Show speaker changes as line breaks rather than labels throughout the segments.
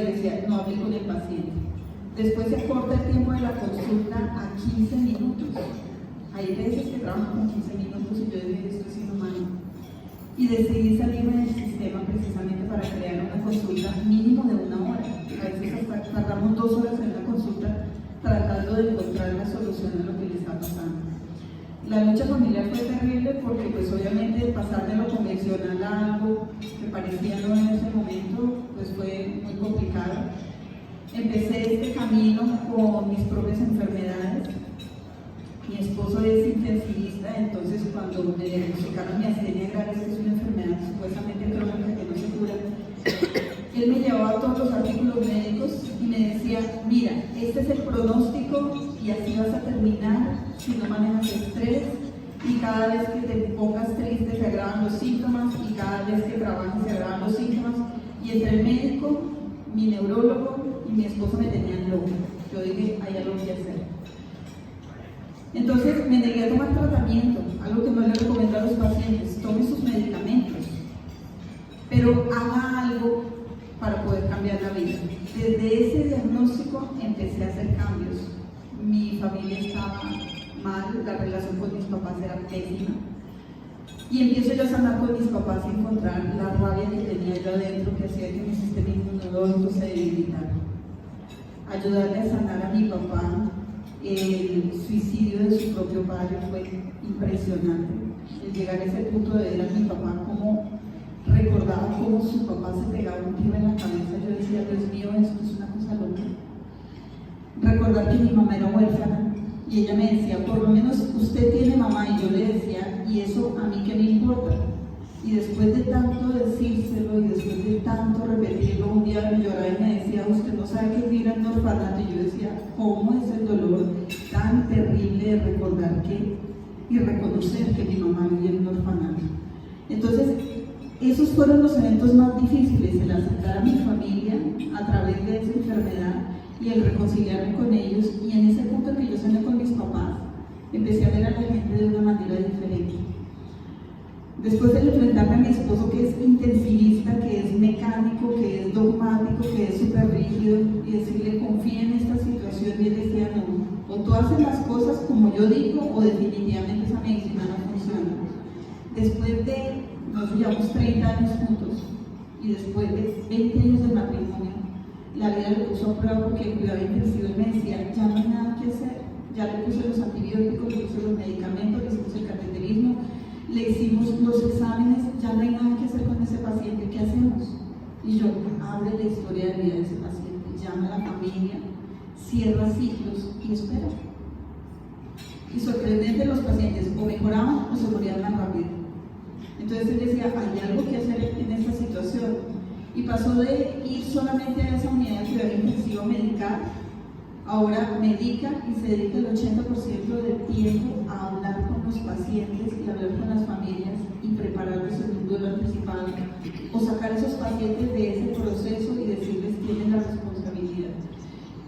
y decía, no hable con el paciente. Después se corta el tiempo de la consulta a 15 minutos. Hay veces que trabajo con 15 minutos y yo digo, esto es inhumano. Y decidí salirme del sistema precisamente para crear una consulta mínimo de 1 hora. A veces hasta tardamos 2 horas en la consulta tratando de encontrar la solución a lo que le está pasando. La lucha familiar fue terrible porque pues obviamente pasar de lo convencional a algo que parecía no en ese momento pues fue muy complicado. Empecé este camino con mis propias enfermedades. Mi esposo es intensivista, entonces cuando me diagnosticaron miastenia gravis, que es una enfermedad supuestamente crónica que no se cura, él me llevaba todos los artículos médicos y me decía, mira, este es el pronóstico y así vas a terminar si no manejas estrés, y cada vez que te pongas triste se agravan los síntomas, y cada vez que trabajas se agravan los síntomas. Y entre el médico, mi neurólogo y mi esposo me tenían loca. Yo dije, hay algo que hacer. Entonces me negué a tomar tratamiento, algo que no le recomiendo a los pacientes. Tome sus medicamentos, pero haga algo para poder cambiar la vida. Desde ese diagnóstico empecé a hacer cambios. Mi familia estaba mal, la relación con mis papás era pésima. Y empiezo yo a sanar con mis papás y encontrar la rabia que tenía yo adentro que hacía que mi sistema inmunológico se debilitara. Ayudarle a sanar a mi papá. El suicidio de su propio padre fue impresionante. El llegar a ese punto de ver a mi papá como recordaba cómo su papá se pegaba un tiro en la cabeza, yo decía, Dios mío, esto es una cosa loca. Recordar que mi mamá era huérfana y ella me decía, por lo menos usted tiene mamá, y yo le decía, y eso a mí qué me importa. Y después de tanto decírselo y después de tanto repetirlo, un día me lloraba y me decía, usted no sabe qué es vivir en un orfanato. Y yo decía, ¿cómo es el dolor tan terrible de recordar que y reconocer que mi mamá vivía en un orfanato? Entonces, esos fueron los eventos más difíciles, el aceptar a mi familia a través de esa enfermedad y el reconciliarme con ellos. Y en ese punto que yo sané con mis papás, empecé a ver a la gente de una manera diferente. Después de enfrentarme a mi esposo, que es intensivista, que es mecánico, que es dogmático, que es súper rígido, y decirle, confía en esta situación, y él decía, no, o tú haces las cosas como yo digo, o definitivamente esa medicina no funciona. Después de, nos llevamos 30 años juntos, y después de 20 años de matrimonio, la vida lo puso a prueba porque el cuidado intensivo me decía, ya no hay nada que hacer, ya le puse los antibióticos, le puse los medicamentos, le puse el cateterismo, le hicimos los exámenes, ya no hay nada que hacer con ese paciente, ¿qué hacemos? Y yo, abre la historia de vida de ese paciente, llama a la familia, cierra ciclos y espera. Y sorprendente, los pacientes o mejoraban o se morían más rápido. Entonces él decía, hay algo que hacer en esta situación. Y pasó de ir solamente a esa unidad de cuidado intensivo medical, ahora medica y se dedica el 80% del tiempo a hablar con los pacientes y hablar con las familias y prepararles en un duelo anticipado, o sacar a esos pacientes de ese proceso y decirles tienen la responsabilidad.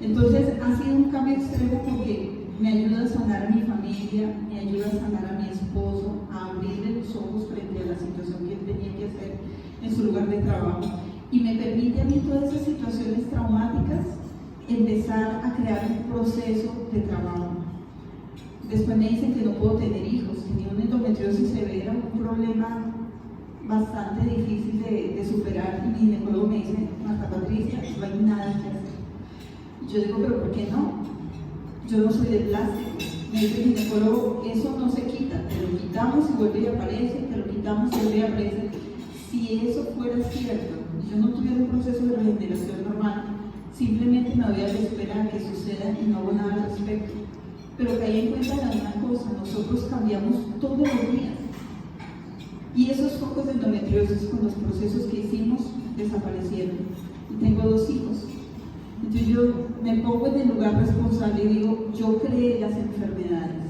Entonces ha sido un cambio extremo porque me ayuda a sanar a mi familia, me ayuda a sanar a mi esposo, a abrirle los ojos frente a la situación que él tenía que hacer en su lugar de trabajo, y me permite a mí todas esas situaciones traumáticas empezar a crear un proceso de trabajo. Después me dicen que no puedo tener hijos, tenía una endometriosis severa, un problema bastante difícil de superar, y mi ginecólogo me dice, Marta Patricia, no hay nada que hacer. Y yo digo, pero ¿por qué no? Yo no soy de plástico. Me dice el ginecólogo, eso no se quita, te lo quitamos y vuelve y aparece, te lo quitamos y vuelve y aparece. Si eso fuera cierto, y yo no tuviera un proceso de regeneración normal, simplemente me voy a esperar a que suceda y no hago nada al respecto. Pero caí en cuenta de una cosa, nosotros cambiamos todos los días. Y esos focos de endometriosis con los procesos que hicimos desaparecieron. Y tengo 2 hijos. Entonces yo me pongo en el lugar responsable y digo, yo creé las enfermedades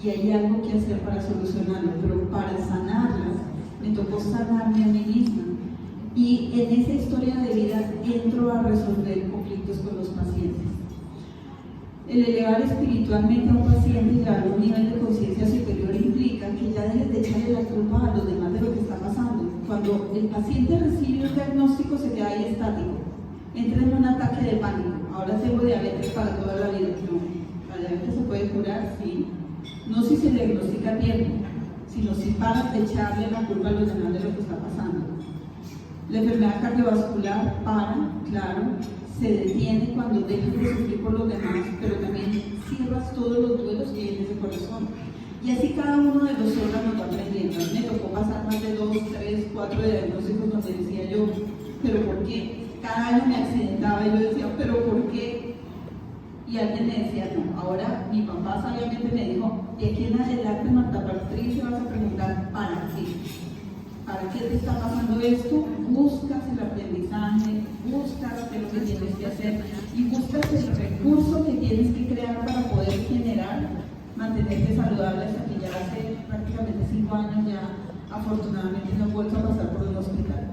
y hay algo que hacer para solucionarlo, pero para sanarlas me tocó sanarme a mí misma. Y en esa historia de vida entro a resolver conflictos con los pacientes. El elevar espiritualmente a un paciente y llevarlo a un nivel de conciencia superior implica que ya dejes de echarle la culpa a los demás de lo que está pasando. Cuando el paciente recibe un diagnóstico se queda ahí estático. entré en un ataque de pánico. Ahora tengo diabetes para toda la vida. No, la diabetes se puede curar, sí. No si se diagnostica a tiempo, sino si paras de echarle la culpa a los demás de lo que está pasando. La enfermedad cardiovascular para, claro, se detiene cuando dejas de sufrir por los demás, pero también cierras todos los duelos que hay en ese corazón. Y así cada uno de los órganos va aprendiendo. Me tocó pasar más de 2, 3, 4 diagnósticos donde decía yo, ¿pero por qué? Cada año me accidentaba y yo decía, ¿pero por qué? Y alguien me decía, no. Ahora mi papá sabiamente me dijo, de aquí en adelante, Marta Patricia, vas a preguntar, ¿para qué? ¿Para qué te está pasando esto? Buscas el aprendizaje, buscas lo que tienes que hacer y buscas el recurso que tienes que crear para poder generar, mantenerte saludable hasta que ya hace prácticamente 5 años ya afortunadamente no he vuelto a pasar por un hospital.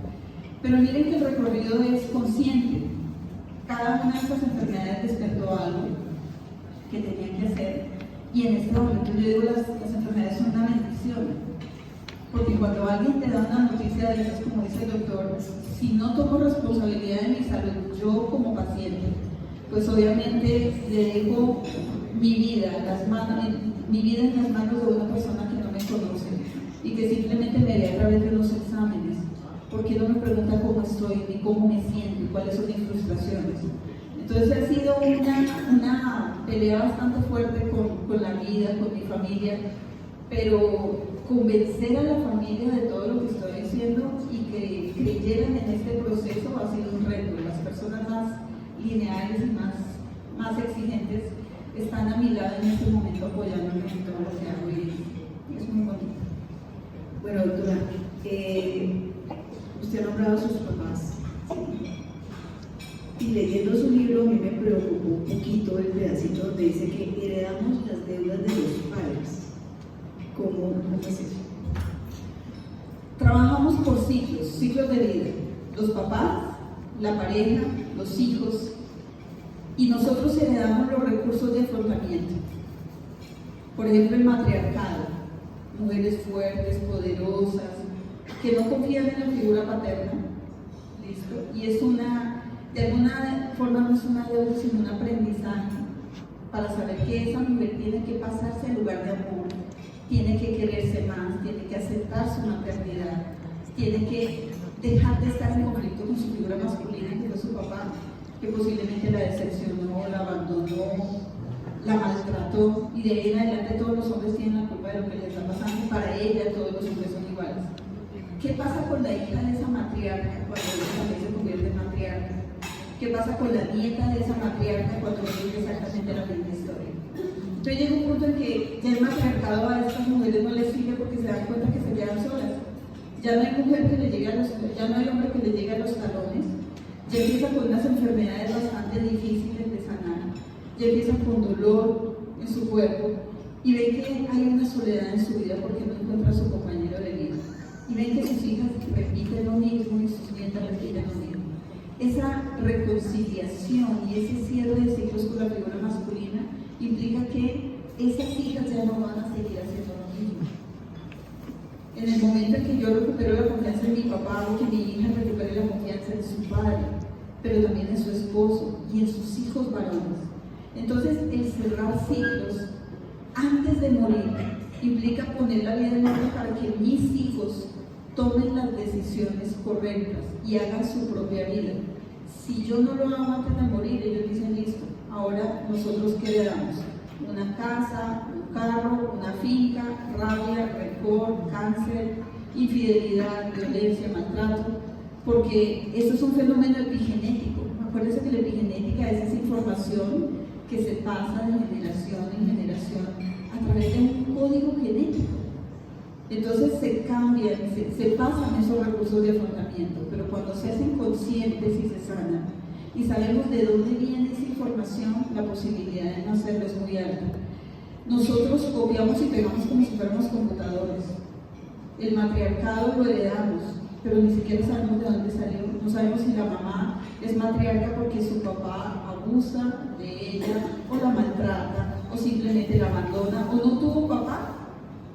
Pero miren que el recorrido es consciente. Cada una de estas enfermedades despertó algo que tenía que hacer y en este momento yo digo las enfermedades son una bendición. Porque cuando alguien te da una noticia de esas, como dice el doctor, si no tomo responsabilidad de mi salud, yo como paciente, pues obviamente le dejo mi vida en las manos de una persona que no me conoce y que simplemente me ve a través de los exámenes. Porque no me pregunta cómo estoy, ni cómo me siento, y cuáles son mis frustraciones. Entonces ha sido una pelea bastante fuerte con la vida, con mi familia, pero convencer a la familia de todo lo que estoy diciendo y que creyeran en este proceso ha sido un reto. Las personas más lineales y más exigentes están a mi lado en este momento apoyándome en todo lo que hago y es muy bonito.
Bueno, doctora, usted ha nombrado a sus papás, ¿sí? Y leyendo su libro a mí me preocupó un poquito el pedacito donde dice que heredamos las deudas de los padres. ¿Cómo es eso?
Trabajamos por ciclos de vida. Los papás, la pareja, los hijos, y nosotros heredamos los recursos de afrontamiento. Por ejemplo, el matriarcado, mujeres fuertes, poderosas, que no confían en la figura paterna, ¿listo? Y es de alguna forma no es una deuda, sino un aprendizaje para saber que esa mujer tiene que pasarse al lugar de amor, tiene que quererse más, tiene que aceptar su maternidad, tiene que dejar de estar en conflicto con su figura masculina, que fue su papá, que posiblemente la decepcionó, la abandonó, la maltrató, y de ahí en adelante todos los hombres tienen la culpa de lo que les está pasando. Para ella todos los hombres son iguales. ¿Qué pasa con la hija de esa matriarca cuando ella también se convierte en matriarca? ¿Qué pasa con la nieta de esa matriarca cuando vive exactamente la misma historia? Entonces llega un punto en que ya el matriarcado a estas mujeres no les sirve porque se dan cuenta que se quedan solas. Ya no hay mujer que le llegue ya no hay hombre que le llegue a los talones. Ya empieza con unas enfermedades bastante difíciles de sanar. Ya empieza con dolor en su cuerpo y ven que hay una soledad en su vida porque no encuentra a su compañero de vida. Y ven que sus hijas repiten lo mismo y sus nietas repiten lo mismo. Esa reconciliación y ese cierre de ciclos con la figura masculina implica que esas hijas ya no van a seguir haciendo lo mismo. En el momento en que yo recupero la confianza en mi papá o que mi hija recupere la confianza en su padre, pero también en su esposo y en sus hijos varones. Entonces, el cerrar ciclos antes de morir implica poner la vida en orden para que mis hijos tomen las decisiones correctas y hagan su propia vida. Si yo no lo hago antes de morir, ellos dicen, listo, ahora nosotros qué le damos: una casa, un carro, una finca, rabia, rencor, cáncer, infidelidad, violencia, maltrato, porque eso es un fenómeno epigenético. Acuérdense que la epigenética es esa información que se pasa de generación en generación a través de un código genético. Entonces se cambian, se pasan esos recursos de afrontamiento, pero cuando se hacen conscientes y se sanan y sabemos de dónde viene esa información, la posibilidad de no hacerlo es muy alta. Nosotros copiamos y pegamos como si fuéramos computadores. El matriarcado lo heredamos, pero ni siquiera sabemos de dónde salió. No sabemos si la mamá es matriarca porque su papá abusa de ella o la maltrata o simplemente la abandona o no tuvo papá.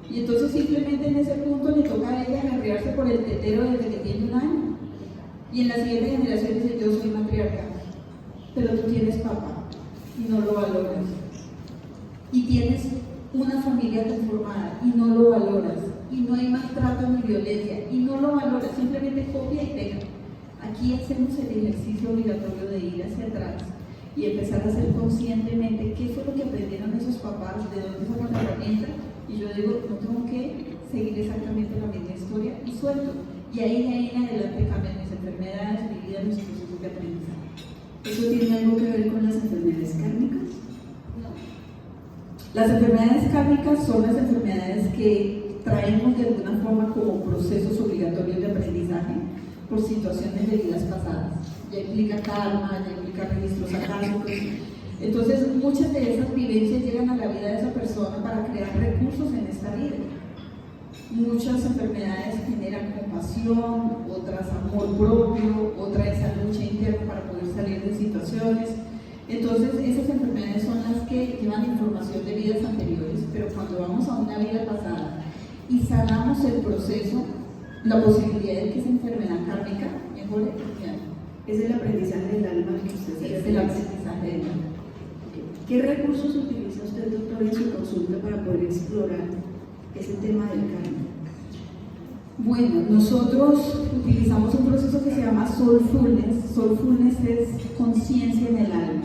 Y entonces simplemente en ese punto le toca a ella agarrearse por el tetero desde que tiene 1 año. Y en la siguiente generación dice, yo soy matriarca. pero tú tienes papá y no lo valoras. Y tienes una familia conformada y no lo valoras. Y no hay maltrato ni violencia y no lo valoras, simplemente copia y pega. Aquí hacemos el ejercicio obligatorio de ir hacia atrás y empezar a hacer conscientemente qué fue lo que aprendieron esos papás, de dónde sacan la herramienta. Y yo digo, no tengo que seguir exactamente la misma historia y suelto. Y ahí de ahí en adelante cambian mis enfermedades, mi vida, mis procesos de aprendizaje.
¿Eso tiene algo que ver con las enfermedades kármicas?
No. Las enfermedades kármicas son las enfermedades que traemos de alguna forma como procesos obligatorios de aprendizaje por situaciones de vidas pasadas. Ya implica karma, ya implica registros akáshicos. Entonces, muchas de esas vivencias llegan a la vida de esa persona para crear recursos en esta vida. Muchas enfermedades generan compasión, otras amor propio, otra esa lucha interna para poder salir de situaciones. Entonces, esas enfermedades son las que llevan información de vidas anteriores, pero cuando vamos a una vida pasada y sanamos el proceso, la posibilidad de que esa enfermedad kármica mejore.
Es el aprendizaje del alma que usted se
Es el aprendizaje del alma.
¿Qué recursos utiliza usted, doctor, en su consulta para poder explorar ese tema del karma?
Bueno, nosotros utilizamos un proceso que se llama Soulfulness. Soulfulness es conciencia en el alma.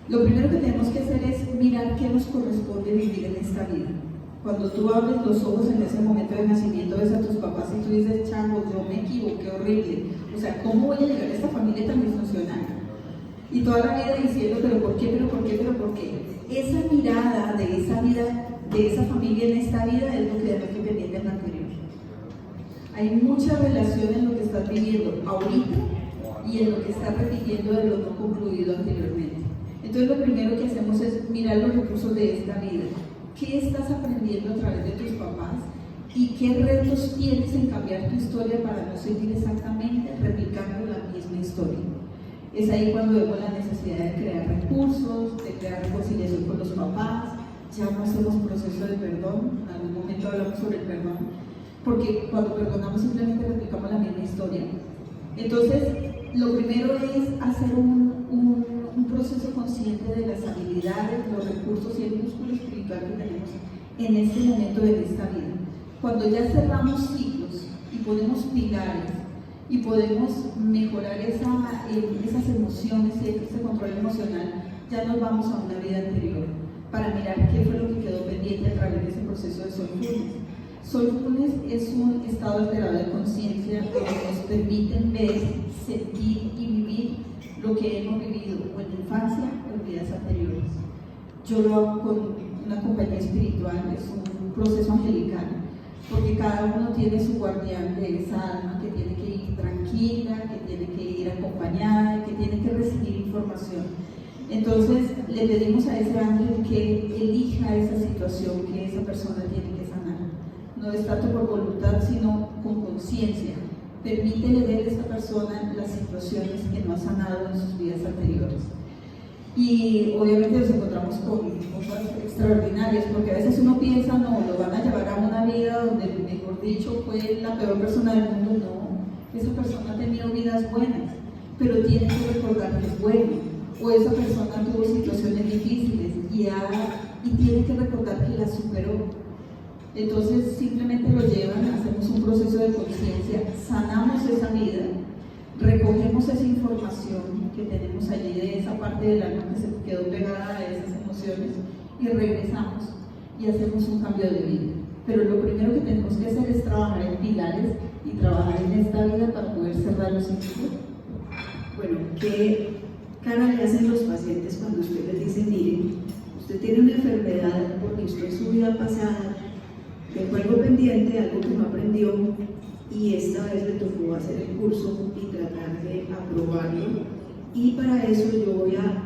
Lo primero que tenemos que hacer es mirar qué nos corresponde vivir en esta vida. Cuando tú abres los ojos en ese momento de nacimiento, ves a tus papás y tú dices, chango, yo me equivoqué horrible. O sea, ¿cómo voy a llegar a esta familia tan disfuncional? Y toda la vida diciendo, pero ¿por qué, pero por qué, pero por qué? Esa mirada de esa vida, de esa familia en esta vida es lo que debe que pendiente en la anterior. Hay mucha relación en lo que estás viviendo ahorita y en lo que estás repitiendo de lo no concluido anteriormente. Entonces lo primero que hacemos es mirar los recursos de esta vida. ¿Qué estás aprendiendo a través de tus papás? ¿Y qué retos tienes en cambiar tu historia para no seguir exactamente replicando la misma historia? Es ahí cuando vemos la necesidad de crear recursos, de crear reconciliación con los papás. Ya no hacemos proceso de perdón, en algún momento hablamos sobre el perdón, porque cuando perdonamos simplemente replicamos la misma historia. Entonces, lo primero es hacer un proceso consciente de las habilidades, los recursos y el músculo espiritual que tenemos en este momento de esta vida. Cuando ya cerramos ciclos y ponemos pilares y podemos mejorar esas emociones y ese control emocional, ya nos vamos a una vida anterior para mirar qué fue lo que quedó pendiente a través de ese proceso de Soulfulness. Soulfulness es un estado alterado de conciencia que nos permite ver, sentir y vivir lo que hemos vivido o en la infancia o en vidas anteriores. Yo lo hago con una compañía espiritual, es un proceso angelical, porque cada uno tiene su guardián de esa alma que tiene que ir tranquila, que tiene que ir acompañada, que tiene que recibir información. Entonces le pedimos a ese ángel que elija esa situación que esa persona tiene que sanar. No es tanto por voluntad, sino con conciencia. Permítele ver a esta persona las situaciones que no ha sanado en sus vidas anteriores. Y obviamente nos encontramos con cosas extraordinarias, porque a veces uno piensa, no, lo van a llevar a una vida donde, mejor dicho, fue la peor persona del mundo. No, esa persona ha tenido vidas buenas, pero tiene que recordar que es bueno. O esa persona tuvo situaciones difíciles y tiene que recordar que la superó. Entonces simplemente lo llevan, hacemos un proceso de conciencia, sanamos esa vida, recogemos esa información que tenemos allí de esa parte del alma que se quedó pegada a esas emociones y regresamos y hacemos un cambio de vida. Pero lo primero que tenemos que hacer es trabajar en pilares y trabajar en esta vida para poder cerrar los ciclos.
Bueno, ¿qué cara le hacen los pacientes cuando usted les dice, miren, usted tiene una enfermedad porque usted en su vida pasada dejó algo pendiente, algo que no aprendió, y esta vez le tocó hacer el curso y tratar de aprobarlo, y para eso yo voy a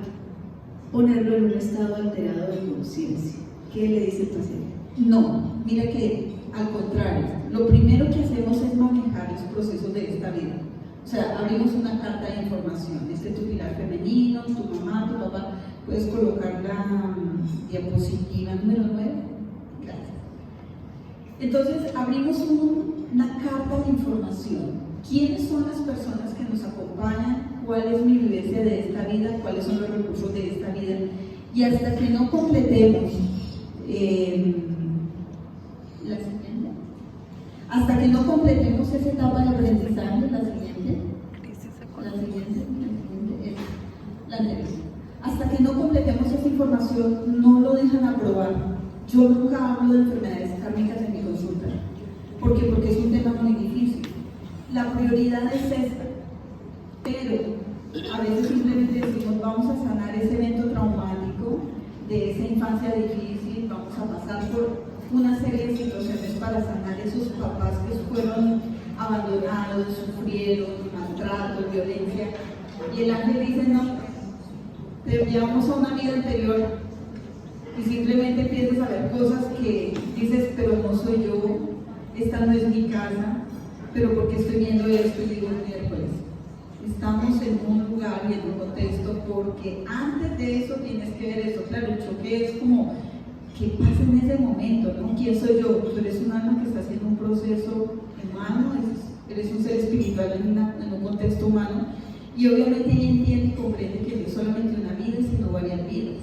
ponerlo en un estado alterado de conciencia? ¿Qué le dice el paciente?
No, mira que al contrario, lo primero que hacemos es manejar los procesos de esta vida. O sea, abrimos una carta de información, este es tu pilar femenino, tu mamá, tu papá, puedes colocar la diapositiva número 9. Entonces abrimos una carta de información. ¿Quiénes son las personas que nos acompañan? ¿Cuál es mi vivencia de esta vida, cuáles son los recursos de esta vida. Y hasta que no completemos la siguiente, hasta que no completemos esa etapa de aprendizaje, la siguiente, la anterior. Hasta que no completemos esa información, no lo dejan aprobar. Yo nunca hablo de enfermedades kármicas en mi consulta. ¿Por qué? Porque es un tema muy difícil. La prioridad es esta, pero a veces simplemente decimos, vamos a sanar ese evento traumático de esa infancia difícil, vamos a pasar por una serie de situaciones para sanar esos papás que fueron abandonados, sufrieron maltrato, violencia, y el ángel dice, no, te llevamos a una vida anterior y simplemente empiezas a ver cosas que dices, pero no soy yo, esta no es mi casa, pero porque estoy viendo esto y digo, miércoles, estamos en un lugar y en un contexto, porque antes de eso tienes que ver eso. Claro, el choque es como, ¿qué pasa en ese momento? ¿No? ¿Quién soy yo? Tú eres un alma que está haciendo un proceso humano, eres un ser espiritual en un contexto humano, y obviamente ella entiende y comprende que no es solamente una vida, sino varias vidas.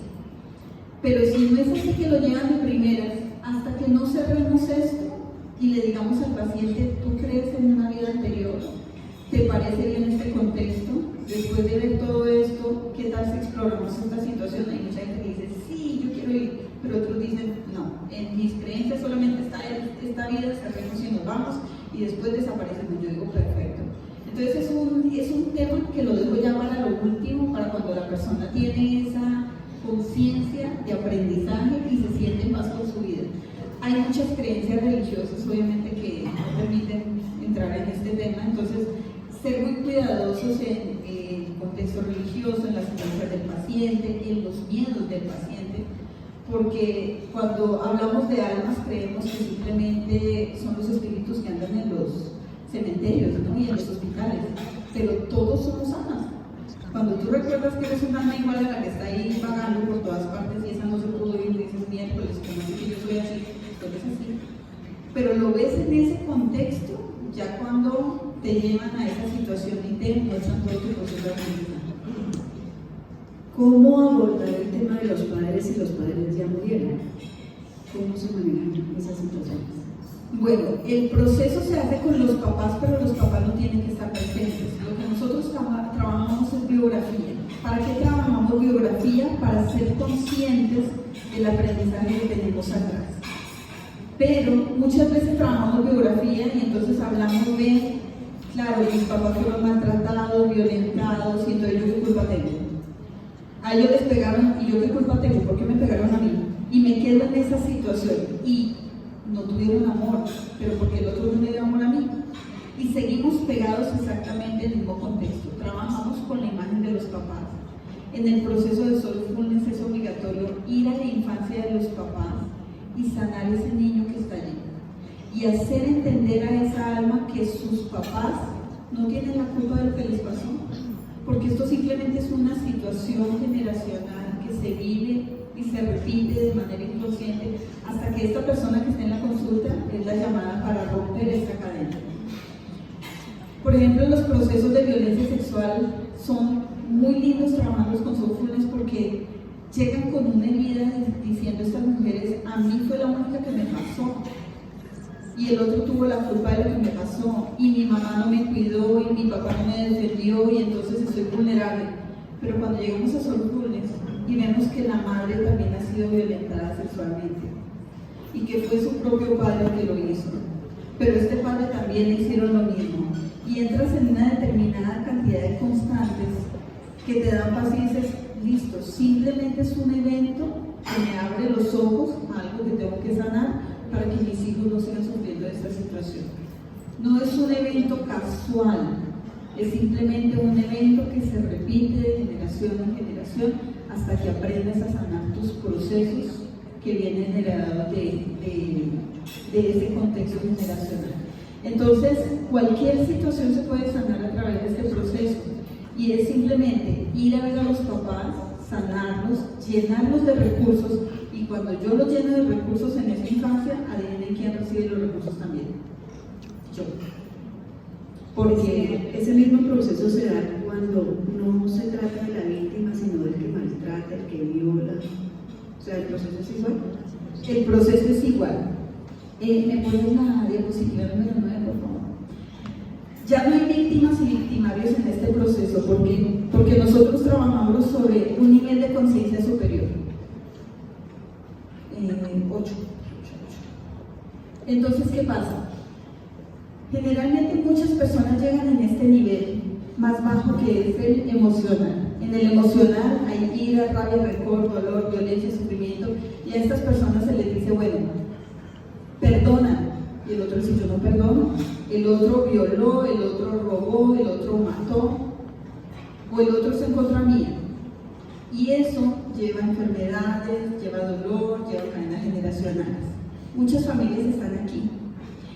Pero si no es así que lo llevan de primeras, hasta que no cerremos esto y le digamos al paciente, ¿tú crees en una vida anterior? ¿Te parece bien este contexto? Después de ver todo esto, ¿qué tal si exploramos esta situación? Hay mucha gente que dice, sí, yo quiero ir, pero otros dicen, no, en mis creencias solamente está esta vida, cerremos y nos vamos, y después desaparecemos. Yo digo, perfecto. Entonces es un tema que lo dejo ya para lo último, para cuando la persona tiene esa conciencia de aprendizaje y se siente en paz con su vida. Hay muchas creencias religiosas, obviamente, que no permiten entrar en este tema, entonces ser muy cuidadosos en el contexto religioso, en las creencias del paciente y en los miedos del paciente, porque cuando hablamos de almas creemos que simplemente son los espíritus que andan en los cementerios, ¿no? Y en los hospitales, pero todos somos almas. Cuando tú recuerdas que eres un alma igual a la que está ahí vagando por todas partes y esa no se pudo ir, dices, miércoles, como así que yo soy así, pues es así. Pero lo ves en ese contexto ya cuando te llevan a esa situación y te muestran todo tu proceso de aprendizaje.
¿Cómo abordar el tema de los padres si los padres ya murieron? ¿Cómo se manejan esas situaciones?
Bueno, el proceso se hace con los papás, pero los papás no tienen que estar presentes. Lo que nosotros trabajamos es biografía. ¿Para qué trabajamos biografía? Para ser conscientes del aprendizaje que tenemos atrás. Pero muchas veces trabajamos biografía y entonces hablamos de, claro, mis papás fueron maltratados, violentados, y entonces yo qué culpa tengo. A ellos les pegaron y yo qué culpa tengo, ¿por qué me pegaron a mí? Y me quedo en esa situación y no tuvieron amor, pero porque el otro no me dio amor a mí. Y seguimos pegados exactamente en el mismo contexto. Trabajamos con la imagen de los papás. En el proceso de Soulfulness es obligatorio ir a la infancia de los papás y sanar ese niño que está allí. Y hacer entender a esa alma que sus papás no tienen la culpa de lo que les pasó. Porque esto simplemente es una situación generacional que se vive y se repite de manera inconsciente hasta que esta persona que está en la consulta es la llamada para romper esta cadena. Por ejemplo, los procesos de violencia sexual son muy lindos trabajarlos con Soulfulness porque llegan con una herida diciendo estas mujeres, a mí fue la única que me pasó y el otro tuvo la culpa de lo que me pasó y mi mamá no me cuidó y mi papá no me defendió y entonces estoy vulnerable. Pero cuando llegamos a Soulfulness y vemos que la madre también ha sido violentada sexualmente y que fue su propio padre que lo hizo, pero este padre también le hicieron lo mismo y entras en una determinada cantidad de constantes que te dan paz y dices, listo, simplemente es un evento que me abre los ojos a algo que tengo que sanar para que mis hijos no sigan sufriendo de esta situación. No es un evento casual, es simplemente un evento que se repite de generación en generación hasta que aprendes a sanar tus procesos que vienen heredados de ese contexto generacional. Entonces, cualquier situación se puede sanar a través de este proceso y es simplemente ir a ver a los papás, sanarlos, llenarlos de recursos y cuando yo los lleno de recursos en esa infancia, adivinen quién recibe los recursos también. Yo.
Porque ese mismo proceso se da cuando no se trata de la víctima O sea, el proceso es igual.
El proceso es igual. ¿Me pones la diapositiva número 9, por favor? Ya no hay víctimas y victimarios en este proceso, porque nosotros trabajamos sobre un nivel de conciencia superior. 8. Entonces, ¿qué pasa? Generalmente muchas personas llegan en este nivel más bajo, que es el emocional. En el emocional hay ira, rabia, rencor, dolor, violencia, sufrimiento, y a estas personas se les dice, bueno, perdona, y el otro dice, yo no perdono. El otro violó, el otro robó, el otro mató, o el otro es en contra mía. Y eso lleva enfermedades, lleva dolor, lleva cadenas generacionales. Muchas familias están aquí.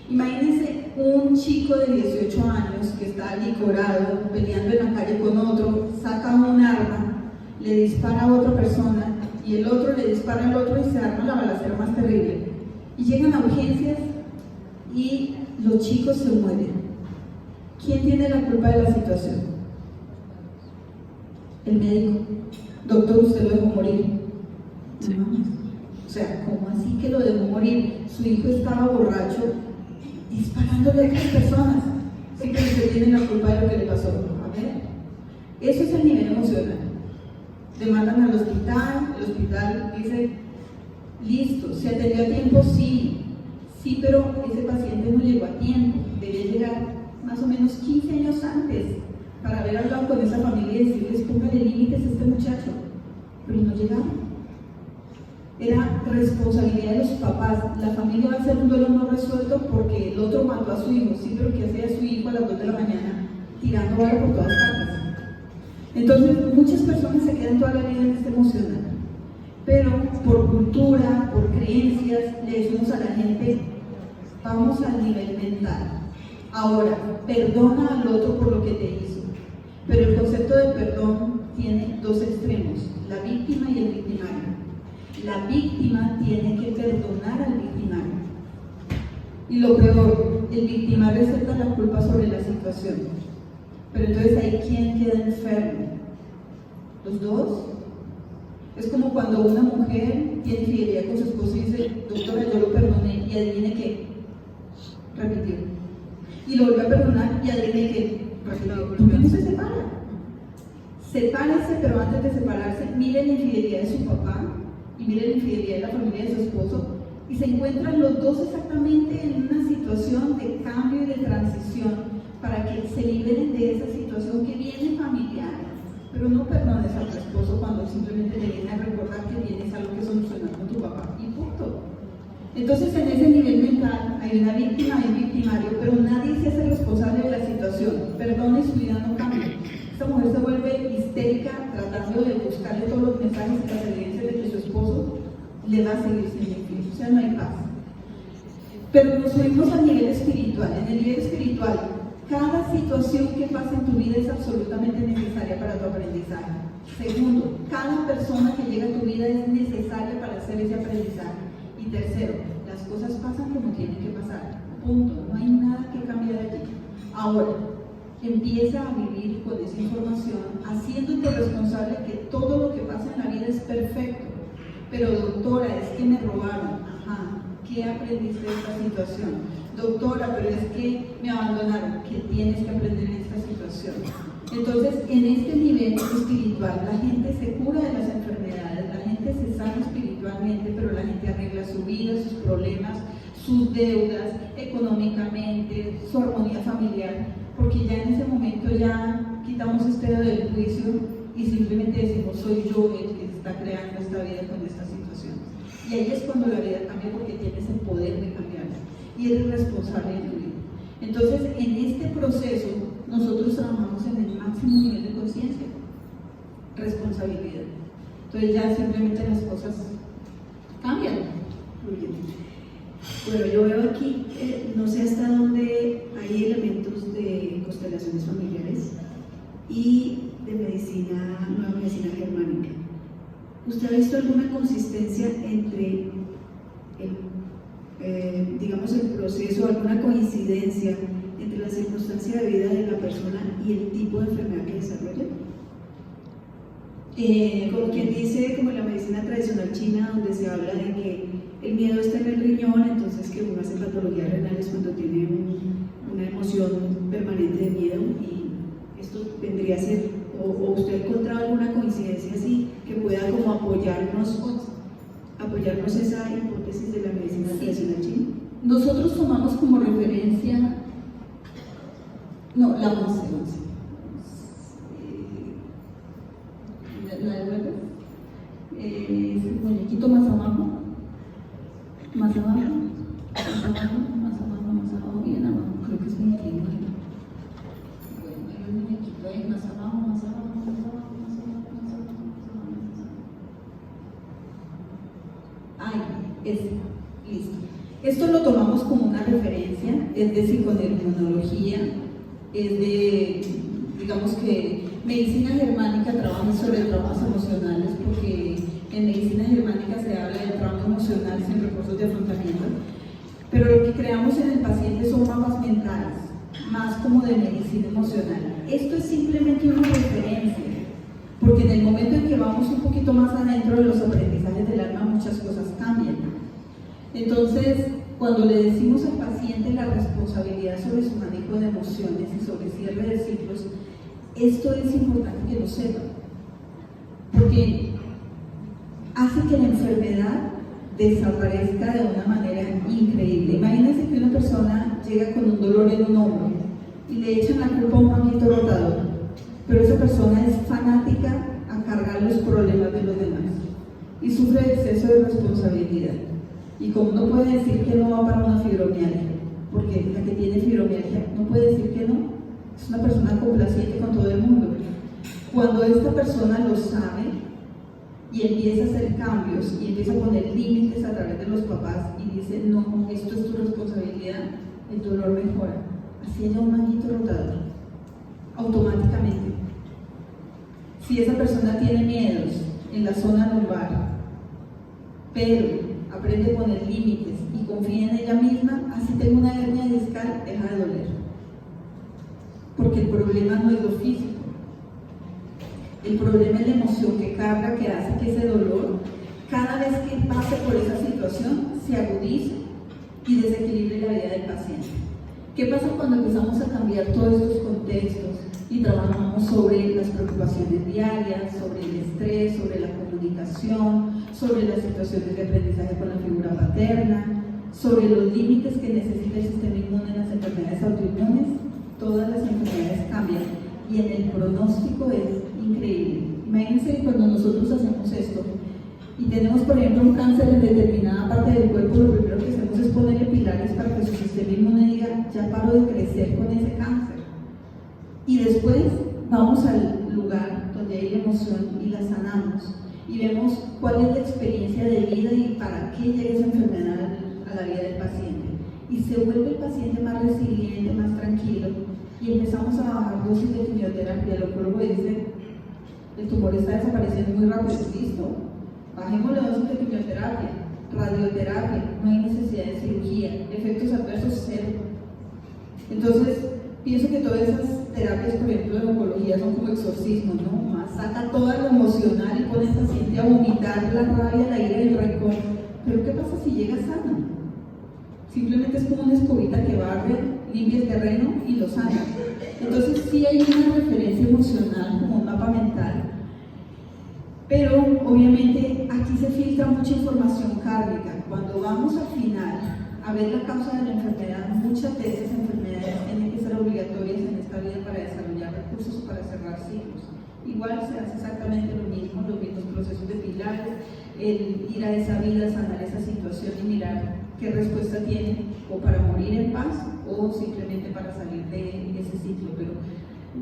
Imagínense un chico de 18 años que está licorado, peleando en la calle con otro, saca un arma, le dispara a otra persona y el otro le dispara al otro y se arma la balacera más terrible. Y llegan a urgencias y los chicos se mueren. ¿Quién tiene la culpa de la situación? El médico. Doctor, usted lo dejó morir.
Sí.
O sea, ¿cómo así que lo dejó morir? Su hijo estaba borracho disparándole a otras personas. Sí, pero usted tiene la culpa de lo que le pasó. A ver, eso es el nivel emocional. Le mandan al hospital, el hospital dice, listo, ¿se atendió a tiempo? Sí, pero ese paciente no llegó a tiempo, debía llegar más o menos 15 años antes para haber hablado con esa familia y decirles, póngale límites a este muchacho, pero no llegaron. Era responsabilidad de los papás. La familia va a hacer un duelo no resuelto porque el otro mató a su hijo, sí, pero ¿qué hacía su hijo a las 2 de la mañana tirando bala por todas partes? Entonces, muchas personas se quedan toda la vida en este emocional, pero por cultura, por creencias, le decimos a la gente, vamos al nivel mental. Ahora, perdona al otro por lo que te hizo, pero el concepto de perdón tiene dos extremos, la víctima y el victimario. La víctima tiene que perdonar al victimario. Y lo peor, el victimario acepta la culpa sobre la situación. Pero entonces ahí, ¿quién queda enfermo? ¿Los dos? Es como cuando una mujer tiene infidelidad con su esposo y dice, doctora, yo lo perdoné, y adivine qué, repitió. Y lo vuelve a perdonar y adivine qué, repitió. ¿Por qué no se separa? Sepárese, pero antes de separarse, mire la infidelidad de su papá y mire la infidelidad de la familia de su esposo, y se encuentran los dos exactamente en una situación de cambio y de transición para que se liberen de esa situación que viene familiar. Pero no perdones a tu esposo cuando simplemente le viene a recordar que tienes algo que solucionar con tu papá y punto. Entonces, en ese nivel mental hay una víctima y un victimario, pero nadie se hace responsable de la situación. Perdona y su vida no cambia. Esta mujer se vuelve histérica tratando de buscarle todos los mensajes y las evidencias de que su esposo le va a seguir siendo infiel. O sea, no hay paz. Pero nos subimos al nivel espiritual. En el nivel espiritual, cada situación que pasa en tu vida es absolutamente necesaria para tu aprendizaje. Segundo, cada persona que llega a tu vida es necesaria para hacer ese aprendizaje. Y tercero, las cosas pasan como tienen que pasar. Punto. No hay nada que cambiar allí. Ahora, empieza a vivir con esa información, haciéndote responsable que todo lo que pasa en la vida es perfecto. Pero doctora, es que me robaron. Ajá, ¿qué aprendiste de esta situación? Doctora, pero es que me abandonaron. ¿Qué tienes que aprender en esta situación? Entonces, en este nivel espiritual, la gente se cura de las enfermedades, la gente se sana espiritualmente, pero la gente arregla su vida, sus problemas, sus deudas, económicamente, su armonía familiar, porque ya en ese momento ya quitamos este dedo del juicio y simplemente decimos, soy yo el que está creando esta vida con esta situación. Y ahí es cuando la vida cambia, porque tienes el poder de cambiarla y eres responsable de tu vida. Entonces, en este proceso, nosotros trabajamos en el máximo nivel de conciencia, responsabilidad. Entonces ya simplemente las cosas cambian.
Bueno, yo veo aquí, no sé hasta dónde hay elementos de constelaciones familiares y de nueva medicina germánica. ¿Usted ha visto alguna consistencia entre el proceso, alguna coincidencia entre la circunstancia de vida de la persona y el tipo de enfermedad que desarrolla? Como quien dice, como en la medicina tradicional china, donde se habla de que el miedo está en el riñón, entonces que uno hace patologías renales cuando tiene una emoción permanente de miedo, y esto vendría a ser, o usted ha encontrado alguna coincidencia así que pueda como apoyarnos esa hipótesis de la medicina tradicional china.
Nosotros tomamos como referencia, no, la 11. La de nuevo, el muñequito más abajo, bien abajo, creo que es 21. Bueno, hay un muñequito ahí más abajo. Ahí, listo. Esto lo tomamos como una referencia, es de psiconeuroinmunología, es de, digamos que medicina germánica trabaja sobre traumas emocionales, porque en medicina germánica se habla de trauma emocional sin recursos de afrontamiento, pero lo que creamos en el paciente son mapas mentales, más como de medicina emocional. Esto es simplemente una referencia, porque en el momento en que vamos un poquito más adentro de los aprendizajes del alma, muchas cosas cambian. Entonces, cuando le decimos al paciente la responsabilidad sobre su manejo de emociones y sobre cierre de ciclos, esto es importante que lo sepan, porque hace que la enfermedad desaparezca de una manera increíble. Imagínense que una persona llega con un dolor en un hombro y le echan la culpa a un manguito rotador, pero esa persona es fanática a cargar los problemas de los demás y sufre exceso de responsabilidad. Y como no puede decir que no va para una fibromialgia, porque la que tiene fibromialgia no puede decir que no, es una persona complaciente con todo el mundo. Cuando esta persona lo sabe y empieza a hacer cambios y empieza a poner límites a través de los papás y dice, no, esto es tu responsabilidad, el dolor mejora. Así haya un manguito rotador, automáticamente. Si esa persona tiene miedos en la zona lumbar, pero aprende a poner límites y confía en ella misma, así tengo una hernia discal, deja de doler. Porque el problema no es lo físico. El problema es la emoción que carga, que hace que ese dolor, cada vez que pase por esa situación, se agudice y desequilibre la vida del paciente. ¿Qué pasa cuando empezamos a cambiar todos estos contextos y trabajamos sobre las preocupaciones diarias, sobre el estrés, sobre la comunicación, sobre las situaciones de aprendizaje con la figura paterna, sobre los límites que necesita el sistema inmune en las enfermedades autoinmunes? Todas las enfermedades cambian y en el pronóstico es increíble. Imagínense que cuando nosotros hacemos esto y tenemos, por ejemplo, un cáncer en determinada parte del cuerpo, lo primero que hacemos es ponerle pilares para que su sistema inmune diga, ya paro de crecer con ese cáncer. Y después vamos al lugar donde hay la emoción y la sanamos y vemos cuál es la experiencia de vida y para qué llega esa enfermedad a la vida del paciente. Y se vuelve el paciente más resiliente, más tranquilo, y empezamos a bajar dosis de quimioterapia. El oncólogo dice, el tumor está desapareciendo muy rápido, listo, bajemos la dosis de quimioterapia, radioterapia, no hay necesidad de cirugía, efectos adversos cero. Entonces, pienso que todas esas terapias, por ejemplo, de oncología son como exorcismos, ¿no? Más saca todo lo emocional y pone al paciente a vomitar la rabia, la ira y el rencor. Pero ¿qué pasa si llega sano? Simplemente es como una escobita que barre, limpia el terreno y lo sana. Entonces sí hay una referencia emocional, como un mapa mental, pero obviamente aquí se filtra mucha información kármica. Cuando vamos al final a ver la causa de la enfermedad, muchas de esas enfermedades tienen que ser obligatorias en esta vida para desarrollar recursos o para cerrar ciclos. Igual se hace exactamente lo mismo, los mismos procesos de pilares, el ir a esa vida, sanar esa situación y mirar qué respuesta tiene, o para morir en paz o simplemente para salir de ese ciclo. Pero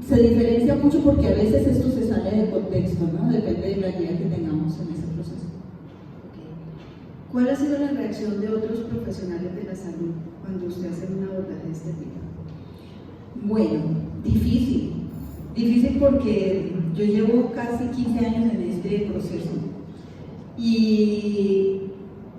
se diferencia mucho porque a veces esto se sale del contexto, ¿no? Depende de la guía que tengamos en ese proceso.
Okay. ¿Cuál ha sido la reacción de otros profesionales de la salud cuando usted hace un abordaje de este tipo?
Bueno, difícil porque yo llevo casi 15 años en este proceso y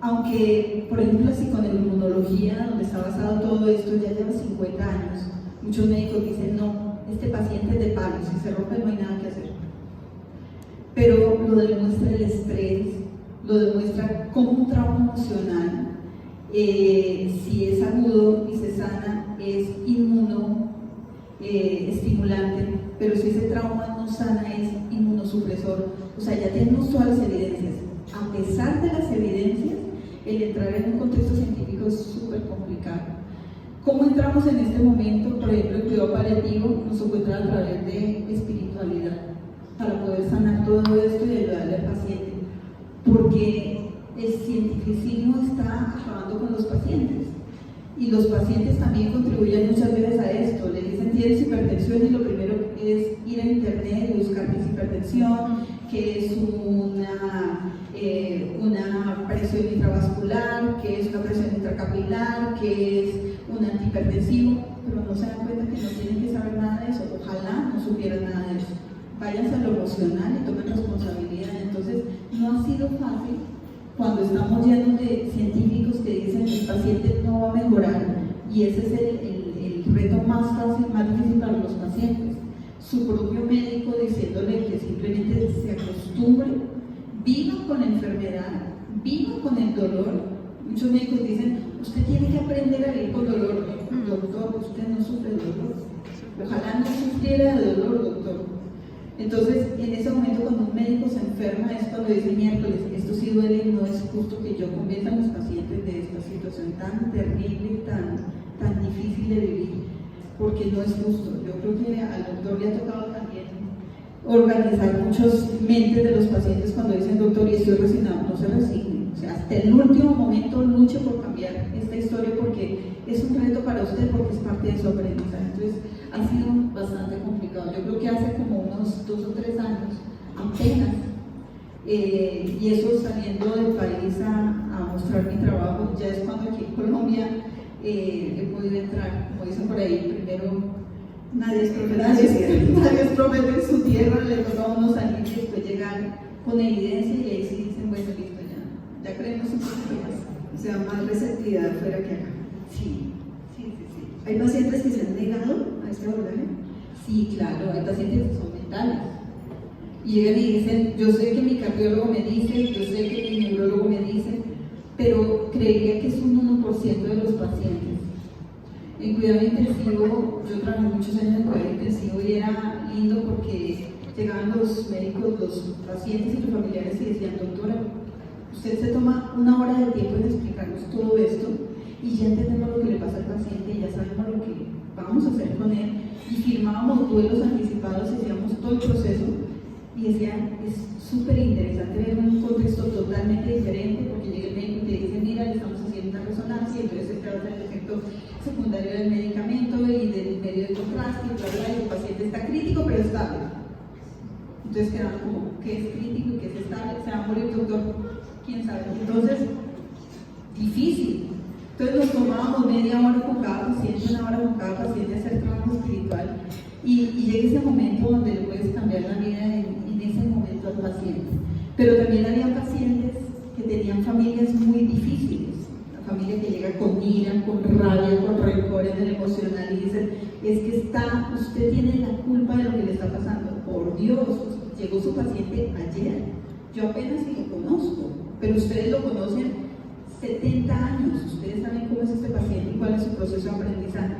aunque, por ejemplo, la psiconeuroinmunología, donde está basado todo esto, ya lleva 50 años, muchos médicos dicen, no, este paciente es de palo, si se rompe no hay nada que hacer. pero lo demuestra el estrés, lo demuestra como un trauma emocional. Si es agudo y se sana, es estimulante, pero si ese trauma no sana, es inmunosupresor. O sea, ya tenemos todas las evidencias. A pesar de las evidencias, el entrar en un contexto científico es súper complicado. ¿Cómo entramos en este momento? Por ejemplo, el cuidado paliativo nos encuentra a través de espiritualidad, para poder sanar todo esto y ayudarle al paciente, porque el cientificismo está acabando con los pacientes, y los pacientes también contribuyen muchas veces a esto. Le dicen tienes hipertensión y lo primero es ir a internet y buscar qué es hipertensión, qué es una presión intravascular, qué es una presión intracapilar, qué es un antihipertensivo, pero no se dan cuenta que no tienen que saber nada de eso. Ojalá no supieran nada de eso. Váyanse a lo emocional y tomen responsabilidad. Entonces, no ha sido fácil cuando estamos llenos de científicos que dicen que el paciente no va a mejorar, y ese es el reto más fácil, más difícil para los pacientes. Su propio médico diciéndole que simplemente se acostumbre, viva con la enfermedad, viva con el dolor. Muchos médicos dicen, usted tiene que aprender a vivir con dolor. Doctor, usted no sufre dolor. Ojalá no sufriera de dolor, doctor. Entonces, en ese momento cuando un médico se enferma es cuando dice miércoles, esto sí duele y no es justo que yo convenza a los pacientes de esta situación tan terrible, tan difícil de vivir, porque no es justo. Yo creo que al doctor le ha tocado también organizar muchas mentes de los pacientes cuando dicen doctor y estoy resignado. No se resigne, o sea, hasta el último momento luche por cambiar esta historia, porque es un reto para usted, porque es parte de su aprendizaje. Entonces ha sido bastante complicado. Yo creo que hace como unos 2 o 3 años apenas, y eso saliendo del país a mostrar mi trabajo, ya es cuando aquí en Colombia he podido entrar, como dicen por ahí, primero nadie es profeta en su tierra, le toca a uno salir y después llegar con evidencia, y ahí sí dicen, bueno, listo, ya creemos un poquito más.
O sea, más receptividad fuera que acá.
Sí.
¿Hay pacientes que se han negado a este abordaje?
Sí, claro, hay pacientes que son mentales. Y llegan y dicen, yo sé que mi cardiólogo me dice, yo sé que mi neurólogo me dice, pero creería que es un 1% de los pacientes. En cuidado intensivo, yo trabajé muchos años en cuidado intensivo y era lindo porque llegaban los médicos, los pacientes y los familiares y decían, doctora, usted se toma 1 hora de tiempo en explicarnos todo esto y ya entendemos lo que le pasa al paciente y ya sabemos lo que vamos a hacer con él, y firmábamos duelos anticipados y hacíamos todo el proceso, y decían, es súper interesante ver un contexto totalmente diferente, porque llega el médico y te dice, mira, le estamos haciendo una resonancia y entonces este va a ser el efecto secundario del medicamento y del medio de contraste y bla, bla, y el paciente está crítico pero estable. Entonces quedaban como, ¿qué es crítico y qué es estable? ¿Se va a morir, doctor? ¿Quién sabe? Entonces, difícil. Entonces nos tomábamos media hora con cada paciente, 1 hora con cada paciente, hacer trabajo espiritual, y llega ese momento donde le puedes cambiar la vida en ese momento al paciente. Pero también había pacientes que tenían familias muy difíciles, la familia que llega con ira, con rabia, con rencor en el emocional, y dicen, es que usted tiene la culpa de lo que le está pasando. Por Dios, llegó su paciente ayer, yo apenas si lo conozco, pero ustedes lo conocen 70 años, ustedes saben cómo es este paciente y cuál es su proceso de aprendizaje.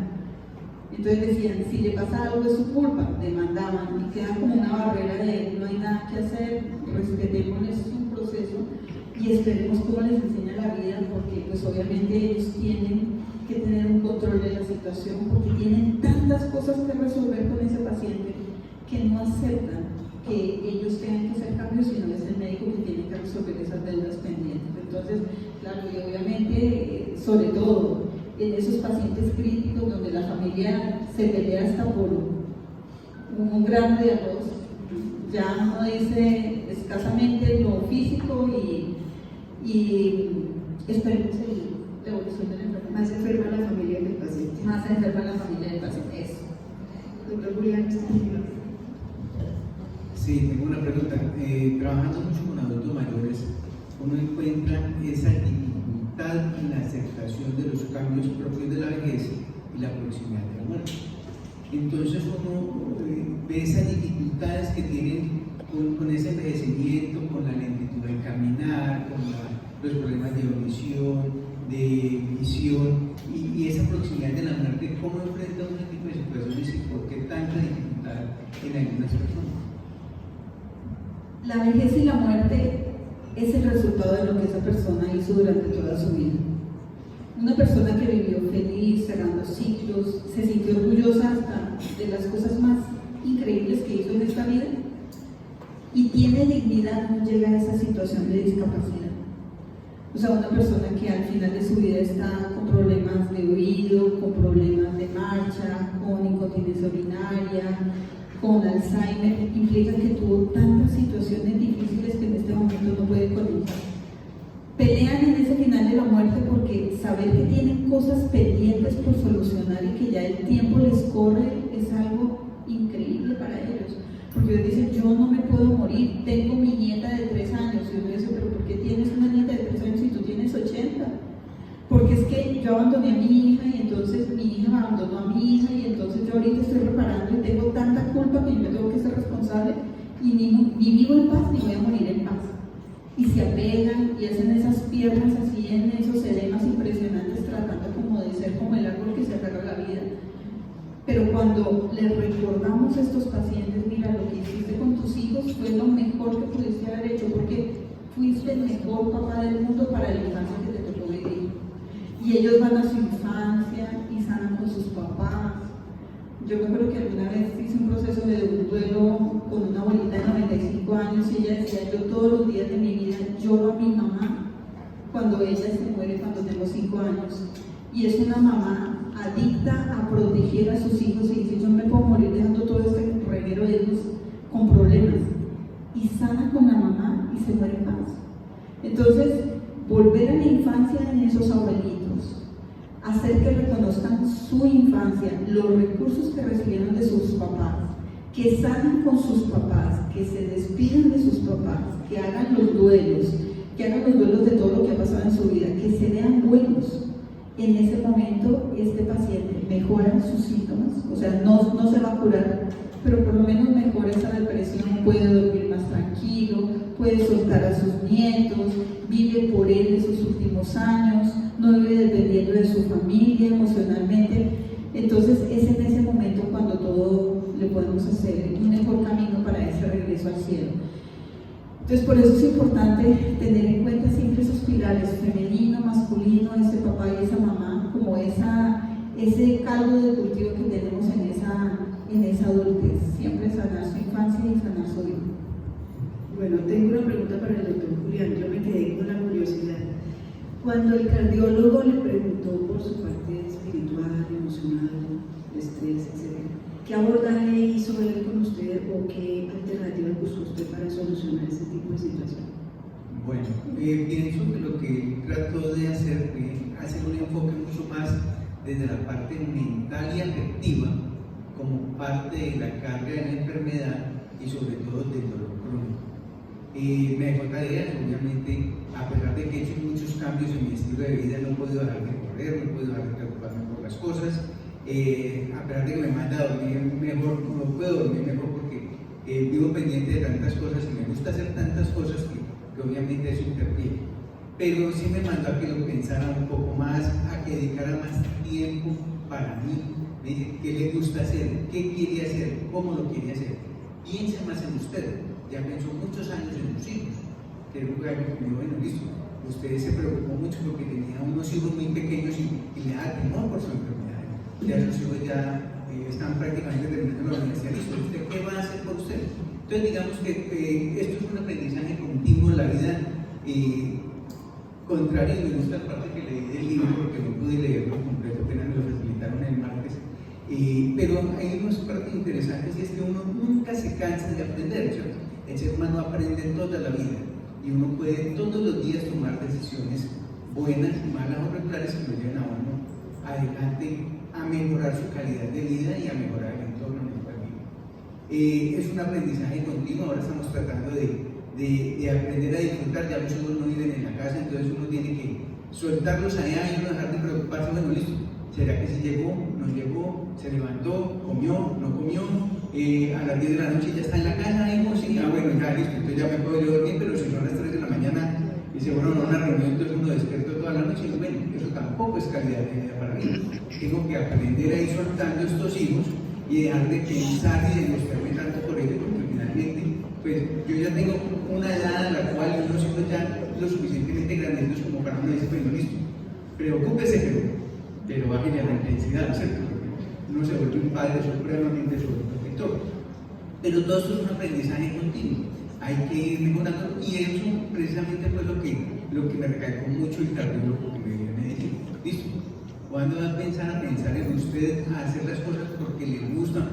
Entonces decían, si le pasa algo es su culpa, demandaban, y queda como una barrera de no hay nada que hacer, respetémosles su proceso y esperemos cómo les enseña la vida, porque pues obviamente ellos tienen que tener un control de la situación, porque tienen tantas cosas que resolver con ese paciente que no aceptan que ellos tengan que hacer cambios, sino es el médico que tiene que resolver esas deudas pendientes. Entonces, claro, y obviamente, sobre todo en esos pacientes críticos donde la familia se pelea hasta por un grano de arroz, ya uno dice escasamente lo físico y esperemos la evolución de la enfermedad.
Más enferma la familia que el paciente.
Más enferma la familia del paciente, eso.
Doctor Julián,
sí, tengo una pregunta. Trabajando mucho con adultos mayores, uno encuentra esa dificultad en la aceptación de los cambios propios de la vejez y la proximidad de la muerte. Entonces uno ve esas dificultades que tienen con ese envejecimiento, con la lentitud del caminar, con los problemas de audición, de visión y esa proximidad de la muerte, ¿cómo enfrenta un tipo de situaciones y por qué tanta dificultad en algunas personas?
La vejez y la muerte es el resultado de lo que esa persona hizo durante toda su vida. Una persona que vivió feliz, cerrando ciclos, se sintió orgullosa hasta de las cosas más increíbles que hizo en esta vida y tiene dignidad, no llega a esa situación de discapacidad. O sea, una persona que al final de su vida está con problemas de oído, con problemas de marcha, con incontinencia urinaria, con Alzheimer, implica que tuvo tantas situaciones difíciles que en este momento no puede contar. Pelean en ese final de la muerte porque saber que tienen cosas pendientes por solucionar y que ya el tiempo les corre es algo increíble para ellos. Porque ellos dicen, yo no me puedo morir, tengo mi nieta de 3 años. Y uno dice, pero ¿por qué tienes una nieta de 3 años si tú tienes 80? Porque es que yo abandoné a mi hija y entonces mi hija abandonó a mi hija y entonces yo ahorita estoy reparando y tengo tanta culpa que yo me tengo que ser responsable y ni vivo en paz ni voy a morir en paz. Y se apegan y hacen esas piernas así en esos edemas impresionantes tratando como de ser como el árbol que se agarra la vida. Pero cuando les recordamos a estos pacientes, mira, lo que hiciste con tus hijos fue lo mejor que pudiste haber hecho porque fuiste el mejor papá del mundo para la infancia que te tocó vivir. Y ellos van a su infancia y sanan con sus papás. Yo me acuerdo que alguna vez hice un proceso de un duelo con una abuelita de 95 años y ella decía, yo todos los días de mi vida lloro a mi mamá cuando ella se muere cuando tengo 5 años. Y es una mamá adicta a proteger a sus hijos y dice, yo me puedo morir dejando todo este reguero de hijos con problemas. Y sana con la mamá y se muere en paz. Entonces, volver a la infancia en esos abuelitos, hacer que reconozcan su infancia, los recursos que recibieron de sus papás, que sanen con sus papás, que se despidan de sus papás, que hagan los duelos de todo lo que ha pasado en su vida, que se vean buenos. En ese momento, este paciente mejora sus síntomas, o sea, no se va a curar, pero por lo menos mejora esa depresión, puede dormir más tranquilo, puede soltar a sus nietos, vive por él en sus últimos años, no vive dependiendo de su familia emocionalmente. Entonces es en ese momento cuando todo le podemos hacer un mejor camino para ese regreso al cielo. Entonces por eso es importante tener en cuenta siempre esos pilares, femenino, masculino, ese papá y esa mamá, como ese caldo de cultivo que tenemos en esa adultez, siempre sanar su infancia y sanar su vida.
Bueno, tengo una pregunta para el doctor Julián, yo me quedé con la curiosidad. Cuando el cardiólogo le preguntó por su parte espiritual, emocional, estrés, etc., ¿qué abordaje hizo él con usted o qué alternativas buscó usted para solucionar ese tipo de situación?
Bueno, pienso que lo que trató de hacer fue hacer un enfoque mucho más desde la parte mental y afectiva como parte de la carga de la enfermedad y sobre todo del dolor crónico. Me dejó tareas, obviamente, a pesar de que he hecho muchos cambios en mi estilo de vida, no he podido dejar de correr, no he podido dejar de preocuparme por las cosas, a pesar de que me manda a dormir mejor, no puedo dormir mejor porque vivo pendiente de tantas cosas y me gusta hacer tantas cosas que obviamente eso interfiere. Pero sí me mandó a que lo pensara un poco más, a que dedicara más tiempo para mí. Me dice, ¿qué le gusta hacer? ¿Qué quiere hacer? ¿Cómo lo quiere hacer? Piensa más en usted. Ya pensó muchos años en sus hijos. Que fue algo que me dijo, bueno, listo. Usted se preocupó mucho porque tenía unos hijos muy pequeños y le da temor por su enfermedad. Ya sus hijos ya están prácticamente terminando la universidad. Listo, ¿usted qué va a hacer por usted? Entonces, digamos que esto es un aprendizaje continuo en la vida. Contrario, me gusta la parte que leí del libro porque no pude leerlo completo, apenas me lo facilitaron el martes. Pero hay unas partes interesantes y es que uno nunca se cansa de aprender, ¿cierto? El ser humano aprende toda la vida y uno puede todos los días tomar decisiones buenas, malas o regulares que lo lleven a uno adelante a mejorar su calidad de vida y a mejorar el entorno en el cual vive. Es un aprendizaje continuo, ahora estamos tratando de aprender a disfrutar. Ya muchos no viven en la casa, entonces uno tiene que soltarlos allá y no dejar de preocuparse. Bueno, listo, ¿será que si llegó? ¿No llegó? ¿Se levantó? ¿Comió? ¿No comió? a las 10 de la noche ya está en la casa, hijo, sí, bueno, ya listo, entonces ya me puedo yo dormir, pero si son las 3 de la mañana y se fueron a una reunión, entonces uno despierto toda la noche, y bueno, eso tampoco es calidad de vida para mí. Tengo que aprender a ir soltando estos hijos y dejar de pensar y de mostrarme tanto por ellos, porque finalmente, pues yo ya tengo una edad en la cual uno siendo ya lo suficientemente grandes como para uno decir, bueno, listo, preocúpese, pero bájale a la intensidad, ¿cierto? Uno se vuelve un padre supremamente sobreprotector. Pero todo esto es un aprendizaje continuo, hay que ir mejorando, y eso precisamente fue lo que me recalcó mucho el cardiólogo que me viene a decir, listo, ¿cuándo va a pensar en usted a hacer las cosas porque le gustan,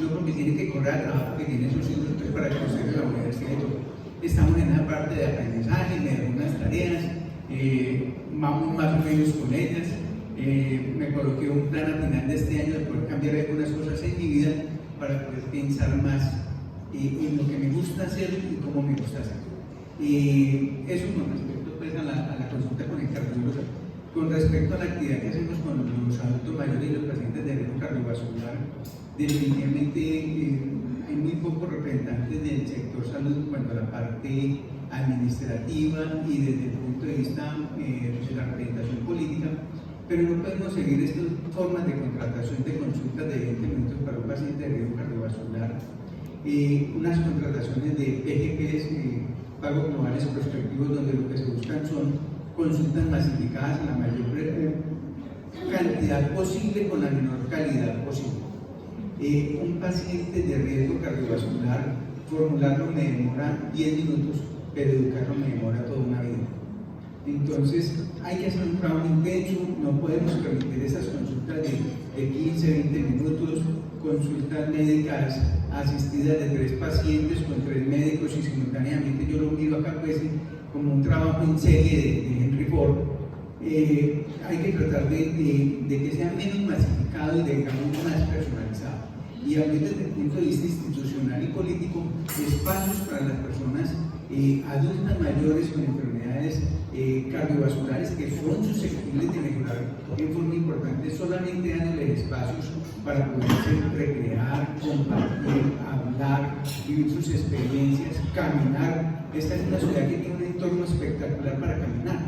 no porque tiene que correr al trabajo que tiene sus hijos, pues para que usted de la universidad y todo? Estamos en esa parte de aprendizaje, de algunas tareas, vamos más o menos con ellas. Me coloqué un plan a final de este año de poder cambiar algunas cosas en mi vida para poder pensar más en lo que me gusta hacer y cómo me gusta hacer. Eso con respecto pues, a la consulta con el cardiólogo. Con respecto a la actividad que hacemos con los adultos mayores y los pacientes de riesgo cardiovascular, definitivamente hay muy pocos representantes del sector salud en cuanto a la parte administrativa y desde el punto de vista de la representación política, pero no podemos seguir estas formas de contratación de consultas de 20 minutos para un paciente de riesgo cardiovascular, unas contrataciones de PGPs, pagos globales prospectivos, donde lo que se buscan son consultas masificadas en la mayor cantidad posible con la menor calidad posible. Un paciente de riesgo cardiovascular, formularlo me demora 10 minutos, pero educarlo me demora toda una vida. Entonces hay que hacer un trabajo intenso, no podemos permitir esas consultas de 15, 20 minutos, consultas médicas asistidas de 3 pacientes con 3 médicos y simultáneamente yo lo miro acá pues como un trabajo en serie de Henry Ford. Hay que tratar de que sea menos masificado y digamos más personalizado. Y abrir desde el punto de vista institucional y político espacios para las personas adultas mayores con enfermedades cardiovasculares que son susceptibles de mejorar en forma importante, solamente dándoles espacios para poderse recrear, compartir, hablar, vivir sus experiencias, caminar. Esta es una ciudad que tiene un entorno espectacular para caminar,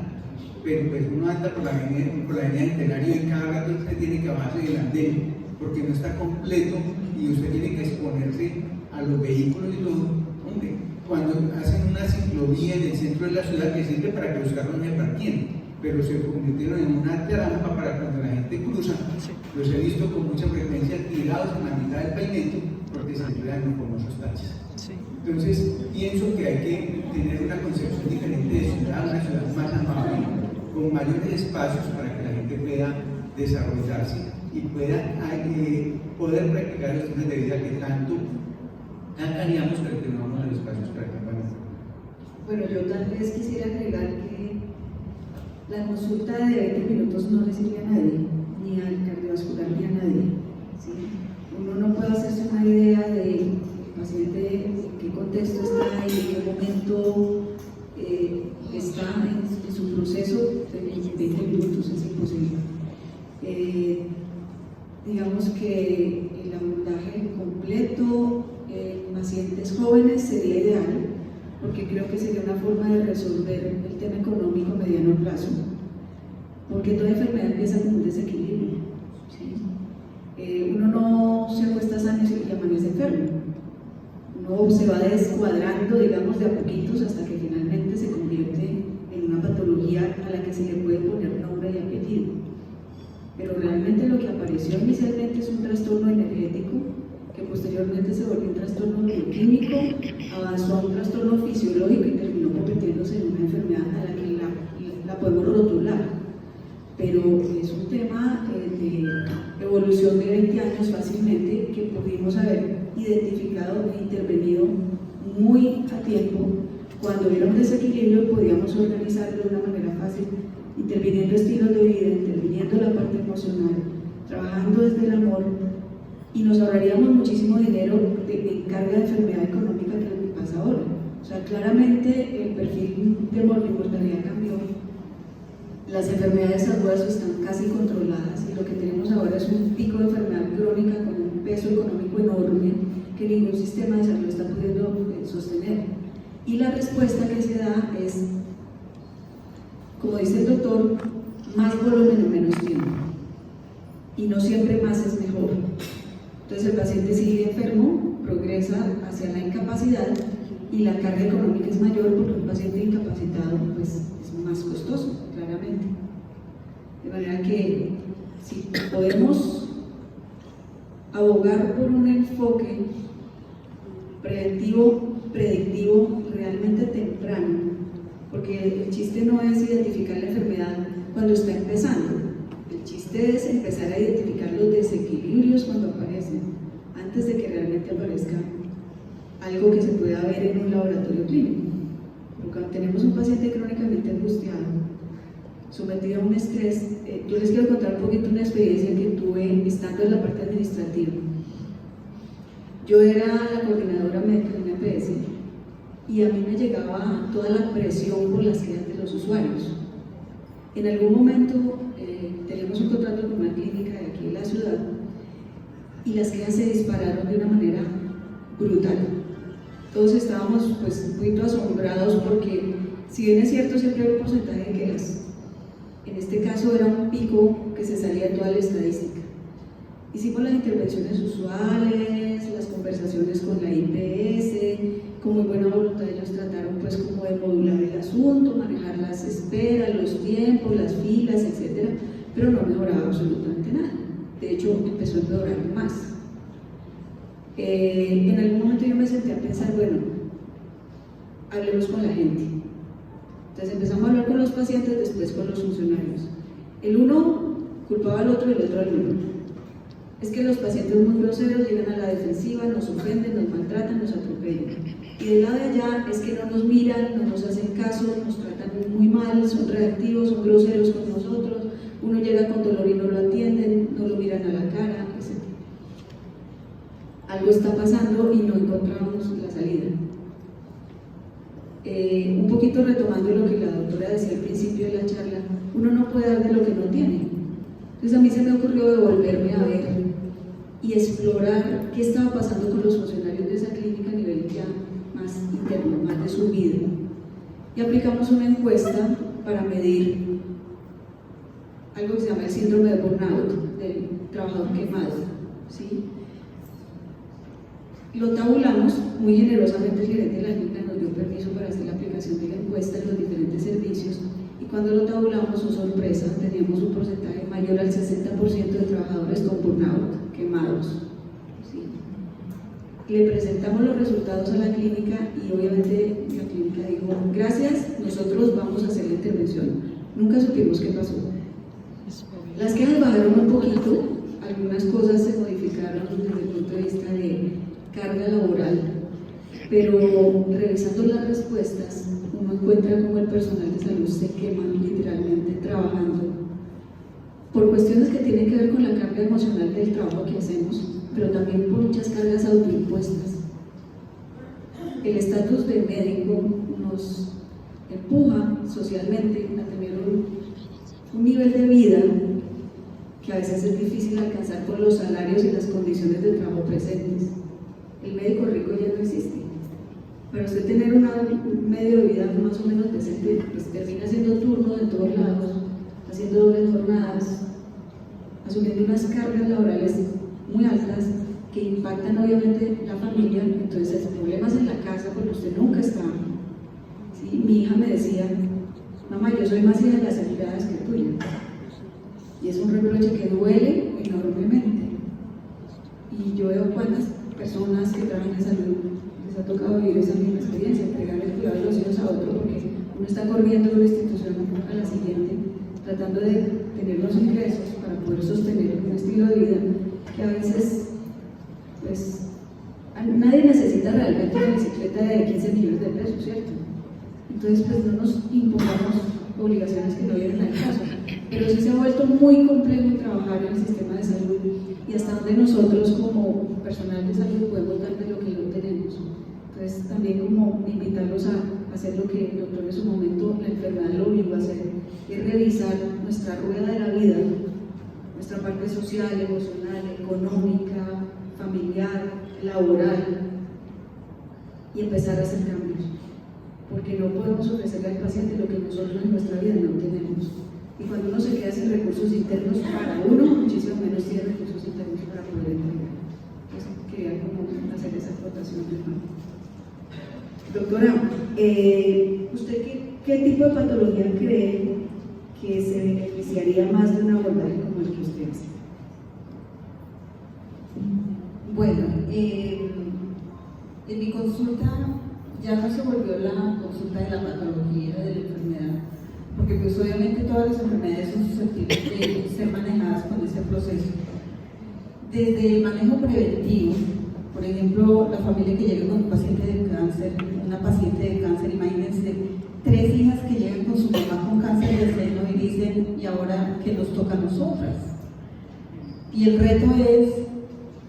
pero pues uno anda por la avenida Centenario y cada rato usted tiene que bajarse del andén porque no está completo y usted tiene que exponerse a los vehículos y todo. Hombre, cuando hacen una ciclovía en el centro de la ciudad que sirve para que los carros no se parqueen, pero se convirtieron en una trampa para cuando la gente cruza. Los he visto con mucha frecuencia tirados en la mitad del pavimento porque se tiran los famosos taxis. Entonces, pienso que hay que tener una concepción diferente de ciudad, una ciudad más amable, con mayores espacios para que la gente pueda desarrollarse y pueda poder practicar los estilos de vida que tanto haríamos, pero que no vamos a los espacios para que puedan hacer.
Bueno, yo tal vez quisiera agregar que la consulta de 20 minutos no le sirve a nadie, ni al cardiovascular ni a nadie. ¿Sí? Uno no puede hacerse una idea del paciente, en qué contexto está y en qué momento está en su proceso de 20 minutos, es imposible. Digamos que el abordaje completo en pacientes jóvenes sería ideal, porque creo que sería una forma de resolver el tema económico a mediano plazo, porque toda enfermedad empieza con un desequilibrio. ¿Sí? Uno no se acuesta sano y amanece enfermo, uno se va descuadrando, digamos, de a poquitos hasta que finalmente se convierte en una patología a la que se le puede poner nombre y apellido. Pero realmente lo que apareció inicialmente es un trastorno energético, que posteriormente se volvió un trastorno bioquímico, avanzó a un trastorno fisiológico y terminó convirtiéndose en una enfermedad a la que la podemos rotular. Pero es un tema de evolución de 20 años fácilmente que pudimos haber identificado e intervenido muy a tiempo. Cuando hubiera un desequilibrio podíamos organizarlo de una manera fácil, interviniendo estilos de vida, interviniendo la parte emocional, trabajando desde el amor, y nos ahorraríamos muchísimo dinero en carga de enfermedad económica que es lo que pasa ahora. O sea, claramente el perfil de mortalidad cambió, las enfermedades agudas están casi controladas y lo que tenemos ahora es un pico de enfermedad crónica con un peso económico enorme que ningún sistema de salud está pudiendo sostener. Y la respuesta que se da es, como dice el doctor, más volumen en menos tiempo. Y no siempre más es mejor. Entonces el paciente sigue enfermo, progresa hacia la incapacidad y la carga económica es mayor porque un paciente incapacitado pues, es más costoso, claramente. De manera que si podemos abogar por un enfoque preventivo, predictivo, realmente temprano, porque el chiste no es identificar la enfermedad cuando está empezando, el chiste es empezar a identificar los desequilibrios cuando aparecen, antes de que realmente aparezca algo que se pueda ver en un laboratorio clínico. Porque cuando tenemos un paciente crónicamente angustiado, sometido a un estrés, yo les quiero contar un poquito una experiencia que tuve estando en la parte administrativa. Yo era la coordinadora médica de una EPS y a mí me llegaba toda la presión por las quejas de los usuarios. En algún momento teníamos un contrato con una clínica de aquí en la ciudad y las quejas se dispararon de una manera brutal. Todos estábamos pues un poquito asombrados porque, si bien es cierto, siempre hay un porcentaje de quejas. En este caso era un pico que se salía de toda la estadística. Hicimos las intervenciones usuales, las conversaciones con la IPS, con muy buena voluntad ellos trataron pues como de modular el asunto, manejar las esperas, los tiempos, las filas, etc. Pero no mejoraba absolutamente nada. De hecho, empezó a empeorar más. En algún momento yo me senté a pensar, bueno, hablemos con la gente. Entonces empezamos a hablar con los pacientes, después con los funcionarios. El uno culpaba al otro y el otro al uno. Es que los pacientes muy groseros llegan a la defensiva, nos ofenden, nos maltratan, nos atropellan. Y del lado de allá es que no nos miran, no nos hacen caso, nos tratan muy mal, son reactivos, son groseros con nosotros. Uno llega con dolor y no lo atienden, no lo miran a la cara, etc. Algo está pasando y no encontramos la salida. Un poquito retomando lo que la doctora decía al principio de la charla, uno no puede dar de lo que no tiene. Entonces a mí se me ocurrió devolverme a ver y explorar qué estaba pasando con los funcionarios de esa clínica a nivel ya más interno, más de su vida. Y aplicamos una encuesta para medir algo que se llama el síndrome de burnout, del trabajador quemado, ¿sí? Lo tabulamos, muy generosamente el gerente de la clínica nos dio permiso para hacer la aplicación de la encuesta en los diferentes servicios y cuando lo tabulamos, su sorpresa, teníamos un porcentaje mayor al 60% de trabajadores con burnout, quemados. ¿Sí? Le presentamos los resultados a la clínica y obviamente la clínica dijo, gracias, nosotros vamos a hacer la intervención. Nunca supimos qué pasó. Las quejas bajaron un poquito, algunas cosas se modificaron desde el punto de vista de carga laboral, pero revisando las respuestas uno encuentra cómo el personal de salud se quema literalmente trabajando por cuestiones que tienen que ver con la carga emocional del trabajo que hacemos, pero también por muchas cargas autoimpuestas. El estatus de médico nos empuja socialmente a tener un nivel de vida que a veces es difícil alcanzar por los salarios y las condiciones de trabajo presentes. El médico rico ya no existe. Para usted tener un medio de vida más o menos decente, pues termina haciendo turnos de todos lados, haciendo dobles jornadas, asumiendo unas cargas laborales muy altas que impactan obviamente la familia, entonces problemas en la casa porque usted nunca está. ¿Sí? Mi hija me decía, mamá, yo soy más hija de las empleadas que tuya. Y es un reproche que duele enormemente. Y yo veo cuántas personas que trabajan en salud les ha tocado vivir esa misma experiencia, entregar el cuidado de los hijos a otro porque uno está corriendo de una institución a la siguiente, tratando de tener los ingresos para poder sostener un estilo de vida que a veces, pues, nadie necesita realmente una bicicleta de 15 millones de pesos, ¿cierto? Entonces, pues no nos impongamos obligaciones que no vienen al caso, pero sí se ha vuelto muy complejo trabajar en el sistema de salud y hasta donde nosotros como personal de salud podemos dar de lo que no tenemos. Entonces también como invitarlos a hacer lo que el doctor en su momento, la enfermedad lo obligó a hacer, es revisar nuestra rueda de la vida, nuestra parte social, emocional, económica, familiar, laboral y empezar a hacer cambios, porque no podemos ofrecerle al paciente lo que nosotros en nuestra vida no tenemos. Y cuando uno se queda sin recursos internos para uno, muchísimo menos tiene recursos internos para poder entregar. Entonces quería como hacer esa acotación de mano. Doctora, ¿usted qué tipo de patología cree que se beneficiaría más de un abordaje como el que usted hace?
Bueno, en mi consulta ya no se volvió la consulta de la patología de la enfermedad, porque pues obviamente todas las enfermedades son susceptibles de ser manejadas con ese proceso. Desde el manejo preventivo, por ejemplo, la familia que llega con un paciente de cáncer, una paciente de cáncer, imagínense, 3 hijas que llegan con su mamá con cáncer de seno y dicen, ¿y ahora qué nos toca a nosotras? Y el reto es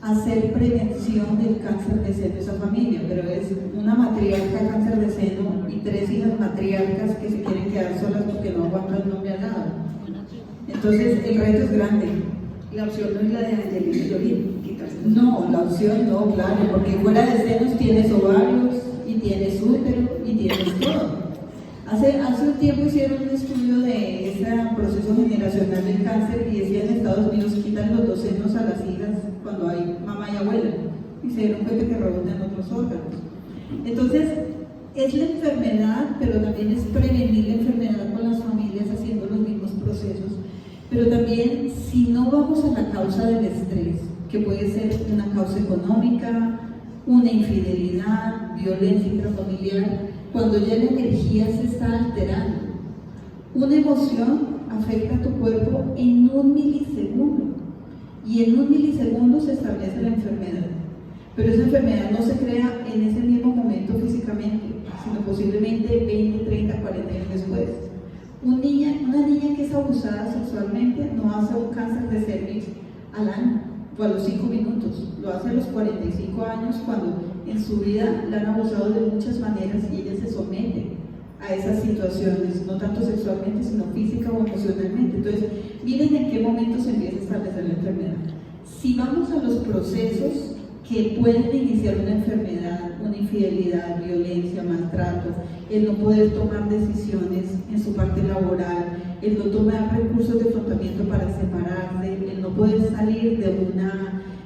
hacer prevención del cáncer de seno de esa familia, pero es una matriarca cáncer de seno y 3 hijas matriarcas que se quieren quedar solas porque no aguantan un hombre al lado. Entonces el reto es grande.
La opción no es la de Angelina Jolie, quitarse.
No, la opción no, claro, porque fuera de senos tienes ovarios y tienes útero y tienes todo. Hace un tiempo hicieron un estudio de ese proceso generacional del cáncer y decían en Estados Unidos quitan los 2 senos a las hijas cuando hay mamá y abuela y se dieron cuenta que rebotan otros órganos. Entonces es la enfermedad, pero también es prevenir la enfermedad con las familias haciendo los mismos procesos. Pero también si no vamos a la causa del estrés, que puede ser una causa económica, una infidelidad, violencia intrafamiliar, cuando ya la energía se está alterando, una emoción afecta a tu cuerpo en 1 milisegundo y en 1 milisegundo se establece la enfermedad. Pero esa enfermedad no se crea en ese mismo momento físicamente, sino posiblemente 20, 30, 40 años después. Una niña que es abusada sexualmente no hace un cáncer de cervix al año o a los 5 minutos, lo hace a los 45 años cuando en su vida la han abusado de muchas maneras y ella se somete a esas situaciones, no tanto sexualmente, sino física o emocionalmente. Entonces, miren en qué momento se empieza a establecer la enfermedad. Si vamos a los procesos que pueden iniciar una enfermedad, una infidelidad, violencia, maltrato, el no poder tomar decisiones en su parte laboral, el no tomar recursos de afrontamiento para separarse, el no poder salir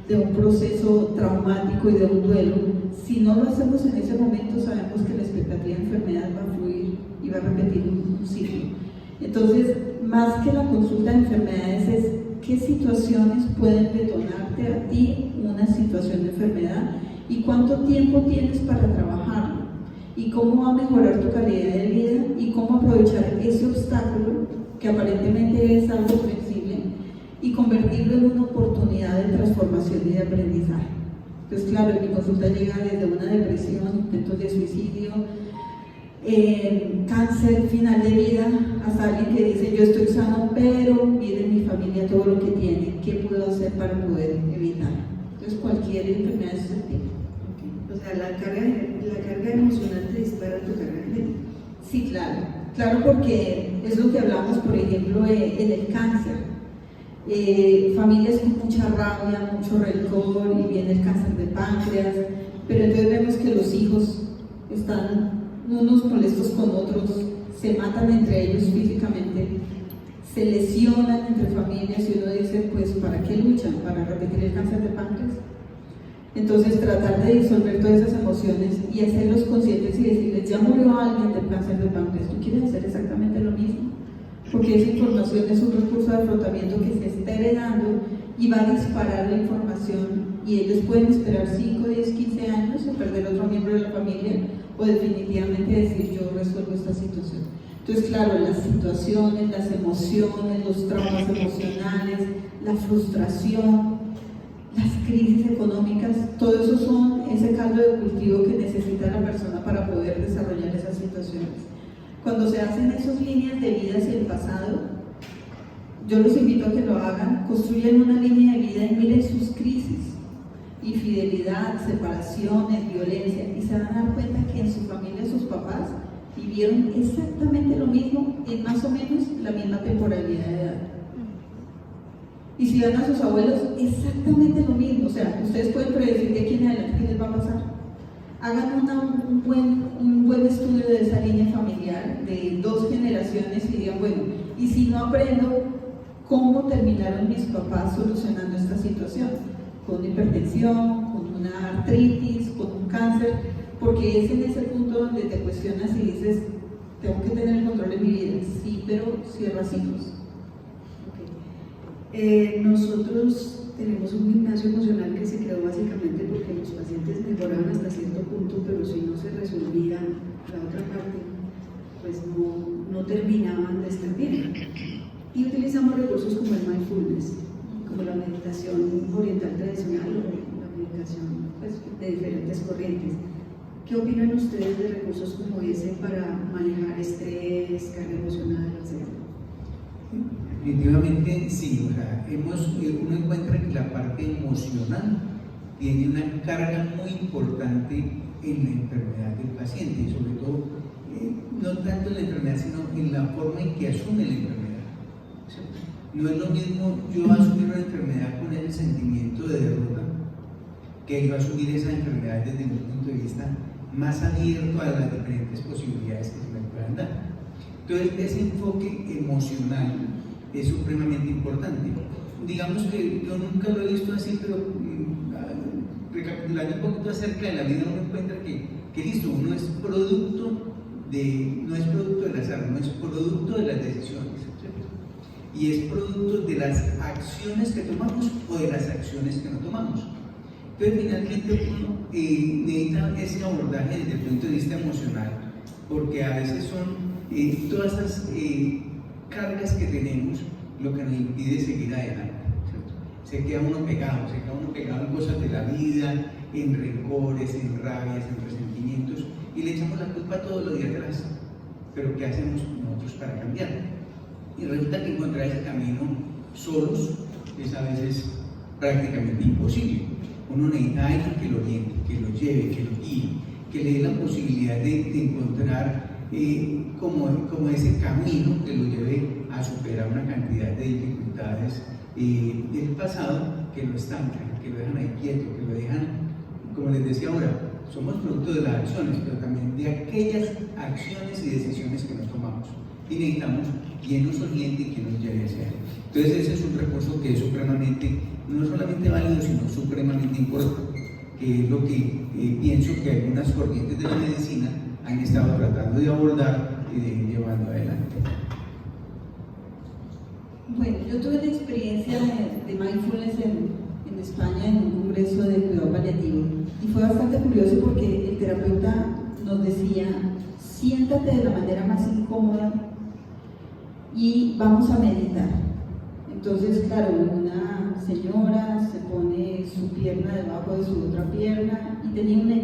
de un proceso traumático y de un duelo, si no lo hacemos en ese momento sabemos que la expectativa de enfermedad va a fluir y va a repetir un ciclo. Entonces, más que la consulta de enfermedades es qué situaciones pueden detonarte a ti una situación de enfermedad y cuánto tiempo tienes para trabajarlo y cómo va a mejorar tu calidad de vida y cómo aprovechar ese obstáculo que aparentemente es algo flexible y convertirlo en una oportunidad de transformación y de aprendizaje. Entonces, claro, en mi consulta llega desde una depresión, intentos de suicidio, cáncer, final de vida, hasta alguien que dice yo estoy sano, pero miren mi familia todo lo que tiene, ¿qué puedo hacer para poder evitar? Entonces cualquier enfermedad es susceptible.
O sea, la carga emocional te dispara tu carga genética.
Sí, claro, porque es lo que hablamos, por ejemplo, en el cáncer. Familias con mucha rabia, mucho rencor y viene el cáncer de páncreas, pero entonces vemos que los hijos están unos molestos con otros, se matan entre ellos físicamente, se lesionan entre familias y uno dice, pues ¿para qué luchan? ¿Para repetir el cáncer de páncreas? Entonces tratar de disolver todas esas emociones y hacerlos conscientes y decirles, ya murió alguien del cáncer de páncreas, ¿tú quieres hacer exactamente lo mismo? Porque esa información es un recurso de afrontamiento que se está heredando y va a disparar la información y ellos pueden esperar 5, 10, 15 años a perder otro miembro de la familia o definitivamente decir yo resuelvo esta situación. Entonces, claro, las situaciones, las emociones, los traumas emocionales, la frustración, las crisis económicas, todo eso son ese caldo de cultivo que necesita la persona para poder desarrollar esas situaciones. Cuando se hacen esas líneas de vida hacia el pasado, yo los invito a que lo hagan, construyan una línea de vida y miren sus crisis, infidelidad, separaciones, violencia, y se van a dar cuenta que en su familia sus papás vivieron exactamente lo mismo en más o menos la misma temporalidad de edad. Y si van a sus abuelos, exactamente lo mismo. O sea, ustedes pueden predecir de aquí en adelante qué les va a pasar. Hagan un buen estudio de esa línea familiar de 2 generaciones y digan, bueno, y si no aprendo, ¿cómo terminaron mis papás solucionando esta situación? Con una hipertensión, con una artritis, con un cáncer, porque es en ese punto donde te cuestionas y dices, tengo que tener el control de mi vida. Sí, pero cierra ciclos.
Nosotros tenemos un gimnasio emocional que se creó básicamente porque los pacientes mejoraban hasta cierto punto, pero si no se resolvía la otra parte, pues no terminaban de estar bien. Y utilizamos recursos como el mindfulness, como la meditación oriental tradicional o la meditación pues, de diferentes corrientes. ¿Qué opinan ustedes de recursos como ese para manejar estrés, carga emocional, etc.?
Definitivamente sí, o sea, uno encuentra que la parte emocional tiene una carga muy importante en la enfermedad del paciente, y sobre todo, no tanto en la enfermedad, sino en la forma en que asume la enfermedad. ¿Sí? No es lo mismo yo asumir una enfermedad con el sentimiento de derrota, que yo asumir esa enfermedad desde un punto de vista más abierto a las diferentes posibilidades que se me puedan dar. Entonces, ese enfoque emocional es supremamente importante. Digamos que yo nunca lo he visto así, pero recapitulando un poquito acerca de la vida, uno encuentra que listo, uno es producto no es producto del azar, no es producto de las decisiones, ¿cierto? Y es producto de las acciones que tomamos o de las acciones que no tomamos. Entonces, finalmente, uno necesita ese abordaje desde el punto de vista emocional, porque a veces son todas esas cargas que tenemos lo que nos impide seguir adelante, ¿cierto? Se queda uno pegado en cosas de la vida, en rencores, en rabias, en resentimientos, y le echamos la culpa todos los días atrás. Pero ¿qué hacemos nosotros para cambiar? Y resulta que encontrar ese camino solos es a veces prácticamente imposible. Uno necesita a alguien que lo oriente, que lo lleve, que lo guíe, que le dé la posibilidad de encontrar como ese camino que lo lleve a superar una cantidad de dificultades del pasado que lo estancan, que lo dejan ahí quieto, que lo dejan, como les decía ahora, somos producto de las acciones, pero también de aquellas acciones y decisiones que nos tomamos. Y necesitamos quien nos oriente y quien nos lleve hacia él. Entonces ese es un recurso que es supremamente, no solamente válido, sino supremamente importante, que es lo que pienso que algunas corrientes de la medicina han estado tratando de abordar y de ir llevando adelante.
Bueno, yo tuve la experiencia de mindfulness en España en un congreso de cuidado paliativo y fue bastante curioso porque el terapeuta nos decía, siéntate de la manera más incómoda y vamos a meditar. Entonces, claro, una señora se pone su pierna debajo de su otra pierna y tenía una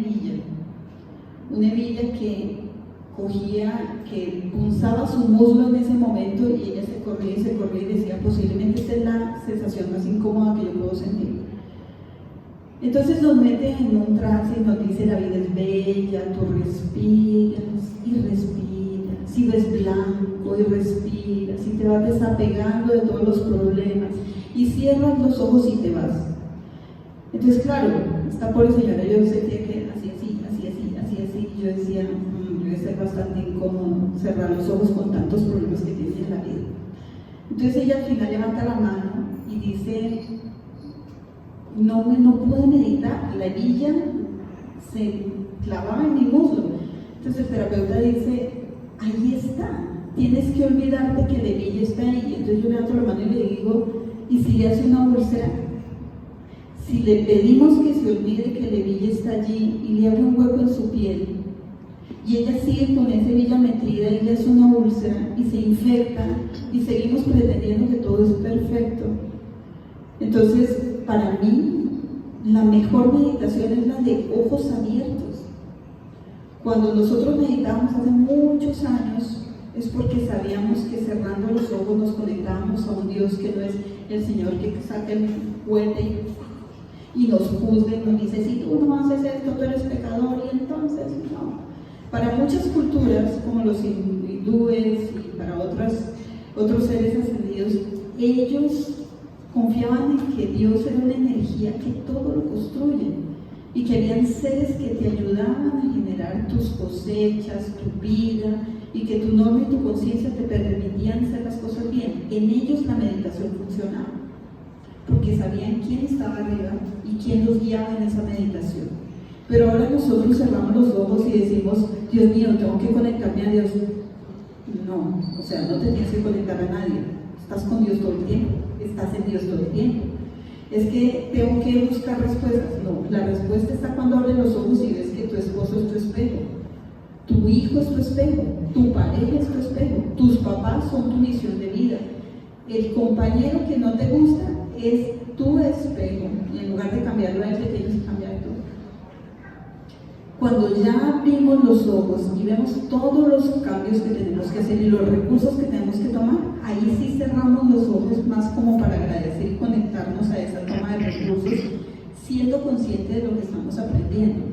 hebilla que cogía, que punzaba su muslo en ese momento y ella se corría y decía, posiblemente esta es la sensación más incómoda que yo puedo sentir. Entonces nos mete en un trance y nos dice, la vida es bella, tú respiras y respiras, si ves blanco y respiras y te vas desapegando de todos los problemas y cierras los ojos y te vas. Entonces, claro, esta pobre señora, yo sentía que así, y yo decía, debe ser bastante incómodo cerrar los ojos con tantos problemas que tiene en la vida. Entonces ella al final levanta la mano y dice, no pude meditar, la hebilla se clavaba en mi muslo. Entonces el terapeuta dice, ahí está, tienes que olvidarte que la hebilla está ahí. Entonces yo levanto la mano y le digo, ¿y si le hace una úlcera? Si le pedimos que se olvide que la hebilla está allí y le abre un hueco en su piel, y ella sigue con esa hebilla metida y le hace una úlcera y se infecta y seguimos pretendiendo que todo es perfecto. Entonces, para mí, la mejor meditación es la de ojos abiertos. Cuando nosotros meditamos hace muchos años, es porque sabíamos que cerrando los ojos nos conectábamos a un Dios que no es el Señor que saca el cohete y nos juzga y nos dice, si tú no haces esto, tú eres pecador, y entonces no. Para muchas culturas, como los hindúes y para otros seres ascendidos, ellos confiaban en que Dios era una energía que todo lo construye y que habían seres que te ayudaban a generar tus cosechas, tu vida, y que tu norma y tu conciencia te permitían hacer las cosas bien. En ellos la meditación funcionaba, porque sabían quién estaba arriba y quién los guiaba en esa meditación. Pero ahora nosotros cerramos los ojos y decimos, Dios mío, tengo que conectarme a Dios. No, o sea, no te tienes que conectar a nadie. Estás con Dios todo el tiempo, estás en Dios todo el tiempo. Es que tengo que buscar respuestas. No, la respuesta está cuando abres los ojos y ves que tu esposo es tu espejo, tu hijo es tu espejo, tu pareja es tu espejo, tus papás son tu misión de vida. El compañero que no te gusta es tu espejo, y en lugar de cambiarlo a él, te tienes que cambiar tú. Cuando ya abrimos los ojos y vemos todos los cambios que tenemos que hacer y los recursos que tenemos que tomar, ahí sí cerramos los ojos más como para agradecer y conectarnos a esa toma de recursos, siendo conscientes de lo que estamos aprendiendo.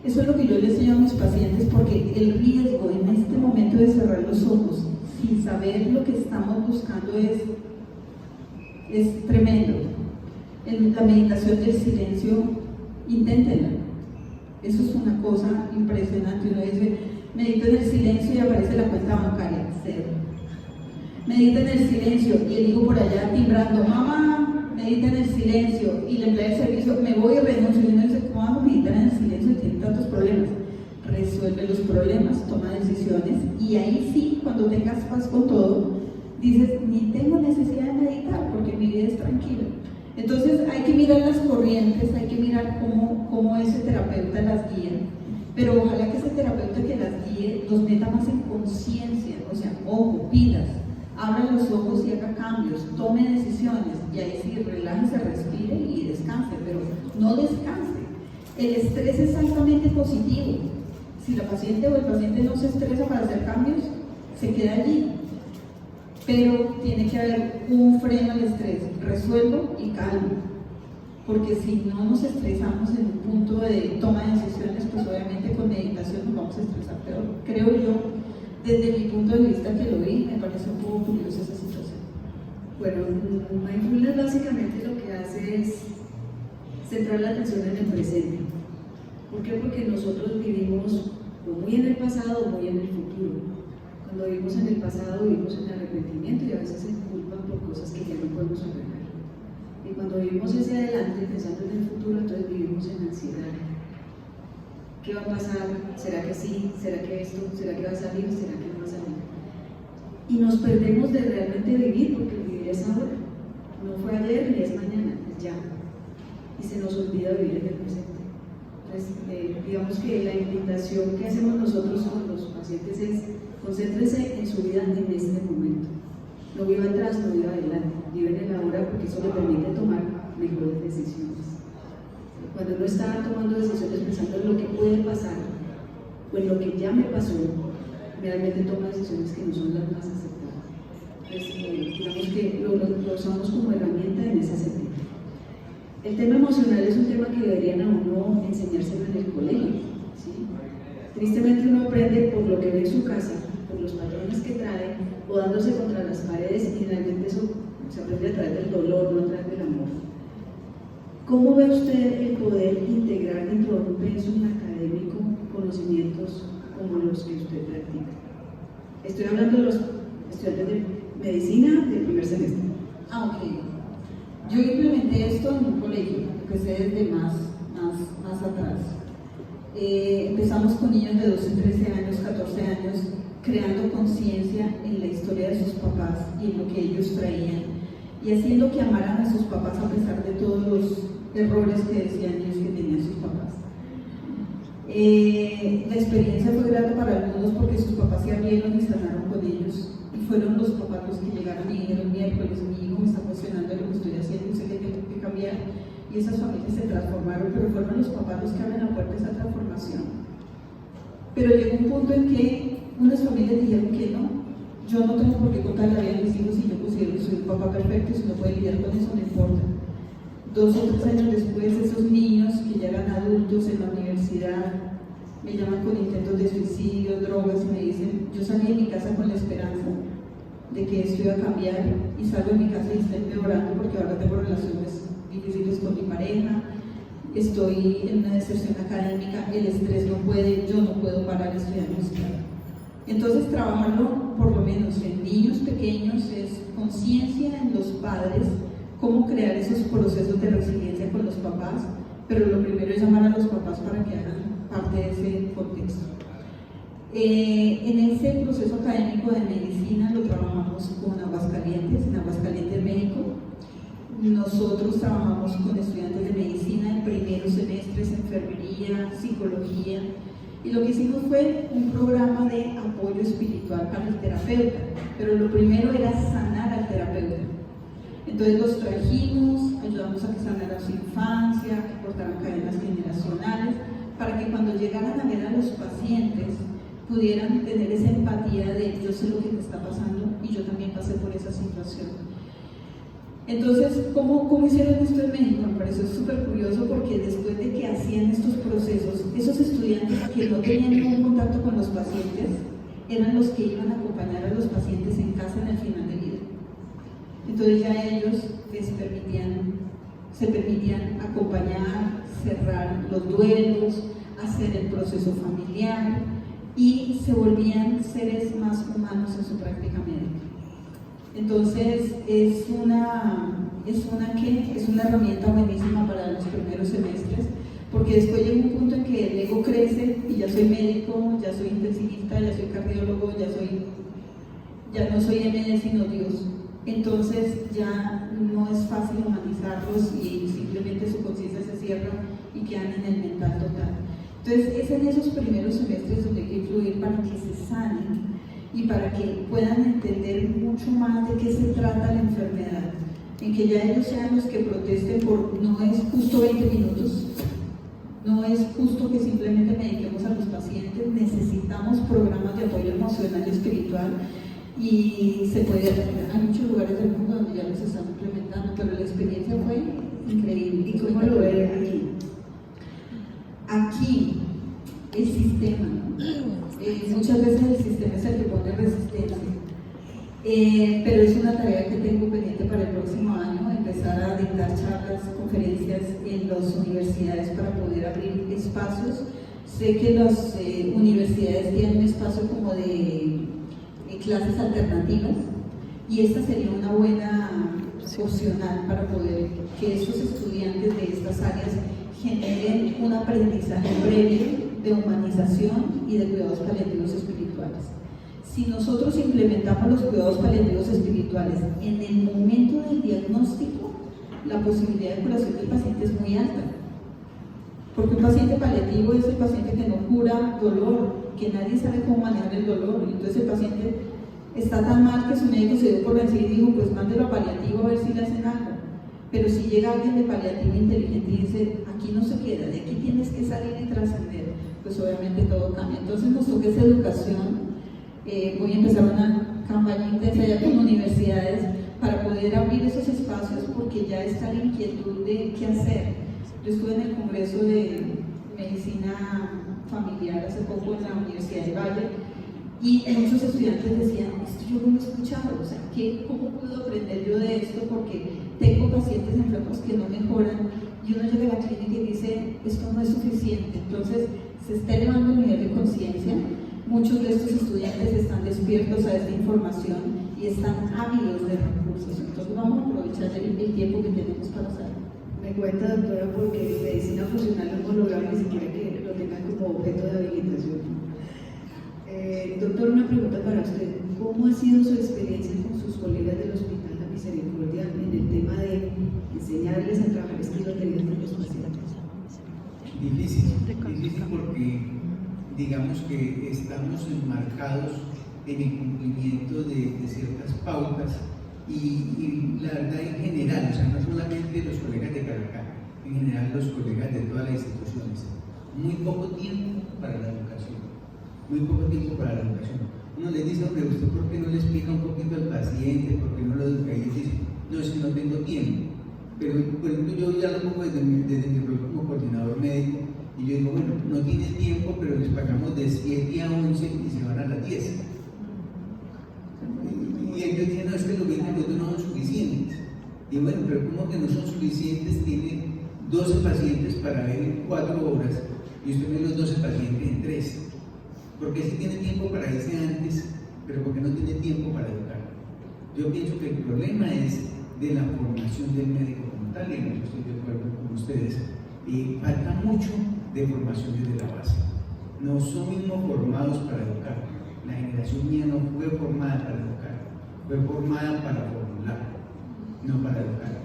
Eso es lo que yo les enseño a mis pacientes, porque el riesgo en este momento de cerrar los ojos sin saber lo que estamos buscando es tremendo. En la meditación del silencio, inténtenla. Eso es una cosa impresionante. Uno dice, medita en el silencio y aparece la cuenta bancaria, cero. Medita en el silencio y el hijo por allá timbrando, mamá, medita en el silencio, y le emplea el servicio, me voy y renuncio. Y uno dice, ¿cómo vamos a meditar en el silencio y tiene tantos problemas? Resuelve los problemas, toma decisiones, y ahí sí, cuando tengas paz con todo, dices, ni tengo necesidad de meditar porque mi vida es tranquila. Entonces hay que mirar las corrientes, hay que mirar cómo ese terapeuta las guía, pero ojalá que ese terapeuta que las guíe los meta más en conciencia, o sea, ojo, pilas, abra los ojos y haga cambios, tome decisiones, y ahí sí, relájese, respire y descanse, pero no descanse. El estrés es altamente positivo. Si la paciente o el paciente no se estresa para hacer cambios, se queda allí. Pero tiene que haber un freno al estrés, resuelvo y calmo, porque si no nos estresamos en un punto de toma de decisiones, pues obviamente con meditación nos vamos a estresar peor. Creo yo, desde mi punto de vista que lo vi, me parece un poco curiosa esa situación.
Bueno, mindfulness básicamente lo que hace es centrar la atención en el presente. ¿Por qué? Porque nosotros vivimos o muy en el pasado o muy en el futuro. Cuando vivimos en el pasado, vivimos en arrepentimiento y a veces se culpan por cosas que ya no podemos arreglar. Y cuando vivimos hacia adelante, pensando en el futuro, entonces vivimos en ansiedad. ¿Qué va a pasar? ¿Será que sí? ¿Será que esto? ¿Será que va a salir? ¿Será que no va a salir? Y nos perdemos de realmente vivir, porque el vivir es ahora. No fue ayer ni es mañana, es ya. Y se nos olvida vivir en el presente. Entonces, digamos que la invitación que hacemos nosotros con los pacientes es: concéntrese en su vida en este momento. No viva atrás, no viva adelante. Vive en el ahora, porque eso le permite tomar mejores decisiones. Cuando uno está tomando decisiones pensando en lo que puede pasar o en lo que ya me pasó, realmente toma decisiones que no son las más aceptadas. Entonces, digamos que lo usamos como herramienta en ese sentido. El tema emocional es un tema que deberían a uno enseñárselo en el colegio, ¿sí? Tristemente uno aprende por lo que ve en su casa, por los patrones que trae, o dándose contra las paredes, y realmente eso se aprende a través del dolor, no a través del amor. ¿Cómo ve usted el poder integrar dentro de un pensum académico conocimientos como los que usted practica? Estoy hablando de los estudiantes de medicina del primer semestre.
Ok. Yo implementé esto en un colegio, empecé desde más atrás. Empezamos con niños de 12, 13 años, 14 años, creando conciencia en la historia de sus papás y en lo que ellos traían, y haciendo que amaran a sus papás a pesar de todos los errores que decían ellos que tenían sus papás. La experiencia fue grata para algunos porque sus papás se abrieron y sanaron con ellos, y fueron los papás los que llegaron y dijeron: miércoles, mi hijo me está cuestionando lo que estoy haciendo, sé que tengo que cambiar, y esas familias se transformaron, pero fueron los papás los que abren la puerta a esa transformación. Pero llegó un punto en que unas familias dijeron que no, yo no tengo por qué contar la vida de mis hijos si yo considero que soy un papá perfecto, y si no puede lidiar con eso, no importa. 2 o 3 años después, esos niños que ya eran adultos en la universidad me llaman con intentos de suicidio, drogas, y me dicen: yo salí de mi casa con la esperanza de que esto iba a cambiar y salgo de mi casa y está empeorando porque ahora tengo relaciones difíciles con mi pareja, estoy en una deserción académica, el estrés no puede, yo no puedo parar de estudiar música. Entonces trabajarlo por lo menos en niños pequeños es conciencia en los padres, cómo crear esos procesos de resiliencia con los papás, pero lo primero es llamar a los papás para que hagan parte de ese contexto. En ese proceso académico de medicina lo trabajamos con Aguascalientes, en Aguascalientes, México. Nosotros trabajamos con estudiantes de medicina en primeros semestres, enfermería, psicología, y lo que hicimos fue un programa de apoyo espiritual para el terapeuta, pero lo primero era sanar al terapeuta. Entonces los trajimos, ayudamos a que sanara su infancia, que cortaran cadenas generacionales, para que cuando llegaran a ver a los pacientes pudieran tener esa empatía de yo sé lo que te está pasando y yo también pasé por esa situación. Entonces, ¿cómo hicieron esto en México? Me pareció súper curioso porque después de que hacían estos procesos, esos estudiantes que no tenían ningún contacto con los pacientes eran los que iban a acompañar a los pacientes en casa en el final de vida. Entonces ya ellos se permitían acompañar, cerrar los duelos, hacer el proceso familiar y se volvían seres más humanos en su práctica médica. Entonces es una herramienta buenísima para los primeros semestres, porque después llega un punto en que el ego crece y ya soy médico, ya soy intensivista, ya soy cardiólogo, ya no soy MD sino Dios. Entonces ya no es fácil humanizarlos y simplemente su conciencia se cierra y quedan en el mental total. Entonces es en esos primeros semestres donde hay que influir para que se sanen y para que puedan entender mucho más de qué se trata la enfermedad, en que ya ellos sean los que protesten por no es justo 20 minutos, no es justo que simplemente mediquemos a los pacientes, necesitamos programas de apoyo emocional y espiritual y se puede hacer. Hay muchos lugares del mundo donde ya los están implementando, pero la experiencia fue increíble.
¿Y cómo lo ven aquí?
Aquí, el sistema, ¿no? Muchas veces el sistema es el que pone resistencia, pero es una tarea que tengo pendiente para el próximo año, empezar a dictar charlas, conferencias en las universidades para poder abrir espacios. Sé que las universidades tienen un espacio como de clases alternativas y esta sería una buena opcional para poder que estos estudiantes de estas áreas generen un aprendizaje previo de humanización y de cuidados paliativos espirituales. Si nosotros implementamos los cuidados paliativos espirituales en el momento del diagnóstico, la posibilidad de curación del paciente es muy alta. Porque un paciente paliativo es el paciente que no cura dolor, que nadie sabe cómo manejar el dolor. Entonces el paciente está tan mal que su médico se dio por vencido y dijo, pues mándelo a paliativo a ver si le hacen algo. Pero si llega alguien de paliativo inteligente y dice, aquí no se queda, de aquí tienes que salir y trascender, pues obviamente todo cambia. Entonces nos toca esa educación. Voy a empezar una campaña intensa ya con universidades para poder abrir esos espacios porque ya está la inquietud de qué hacer. Yo estuve en el Congreso de Medicina Familiar hace poco en la Universidad de Valle y muchos estudiantes decían, esto yo no lo he escuchado, o sea, ¿cómo puedo aprender yo de esto? Porque tengo pacientes enfermos que no mejoran y uno llega a la clínica y dice, esto no es suficiente. Entonces se está elevando el nivel de conciencia, muchos de estos estudiantes están despiertos a esta información y están ávidos de recursos, entonces vamos a aprovechar el tiempo que tenemos para hacerlo.
Me cuenta, doctora, porque medicina funcional no hemos logrado ni siquiera que lo tengan como objeto de habilitación. Doctor, una pregunta para usted. ¿Cómo ha sido su experiencia con sus colegas del Hospital La Misericordia en el tema de enseñarles a trabajar estilo de vida con los pacientes?
Difícil porque digamos que estamos enmarcados en el cumplimiento de ciertas pautas y la verdad en general, o sea, no solamente los colegas de Caracas, en general los colegas de todas las instituciones, muy poco tiempo para la educación, muy poco tiempo para la educación. Uno les dice, hombre, ¿usted por qué no le explica un poquito al paciente? ¿Por qué no lo educa? Y ellos dicen, no, es que no tengo tiempo. Pero, por ejemplo, yo ya lo pongo desde mi rol como coordinador médico y yo digo, bueno, no tienen tiempo, pero les pagamos de 7 a 11 y se van a las 10. Y el ellos dicen, no, es que los 20 minutos no son suficientes. Y bueno, pero ¿cómo que no son suficientes? Tiene 12 pacientes para ver en 4 horas y usted ve los 12 pacientes en 3. Porque sí tiene tiempo para irse antes, pero porque no tiene tiempo para educar. Yo pienso que el problema es de la formación del médico como tal, y en eso estoy de acuerdo con ustedes. Y falta mucho de formación desde la base. No somos formados para educar. La generación mía no fue formada para educar, fue formada para formular, no para educar.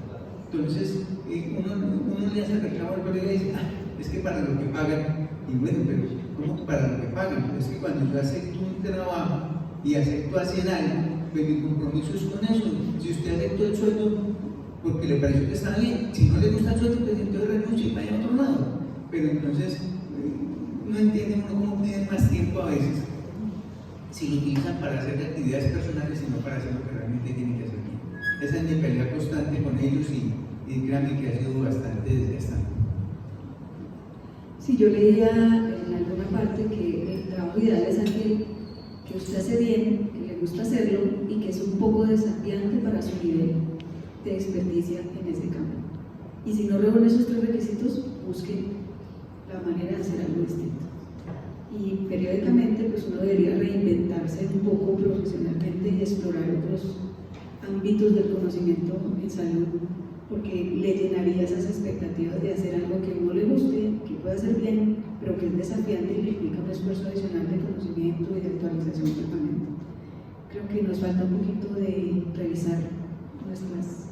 Entonces, uno le hace reclamo al colega y dice, es que para lo que pagan, y bueno, pero ¿cómo para lo que pagan? Es que cuando yo acepto un trabajo y acepto hacer algo, pues mi compromiso es con eso. Si usted aceptó el sueldo porque le pareció que está bien, si no le gusta el sueldo, pues entonces renuncia y vaya a otro lado. Pero entonces, no entiende uno cómo piden más tiempo a veces si lo utilizan para hacer actividades personales, sino para hacer lo que realmente tienen que hacer. Esa es mi pelea constante con ellos y créanme que ha sido bastante desgastante.
Sí, yo leía en alguna parte que el trabajo ideal es aquel que usted hace bien, que le gusta hacerlo y que es un poco desafiante para su nivel de experticia en ese campo. Y si no reúne esos 3 requisitos, busque la manera de hacer algo distinto. Y periódicamente pues uno debería reinventarse un poco profesionalmente y explorar otros ámbitos del conocimiento en salud, porque le llenaría esas expectativas de hacer algo que a uno le guste, que pueda hacer bien, pero que es desafiante y le implica un esfuerzo adicional de conocimiento y de actualización permanente. Creo que nos falta un poquito de revisar nuestras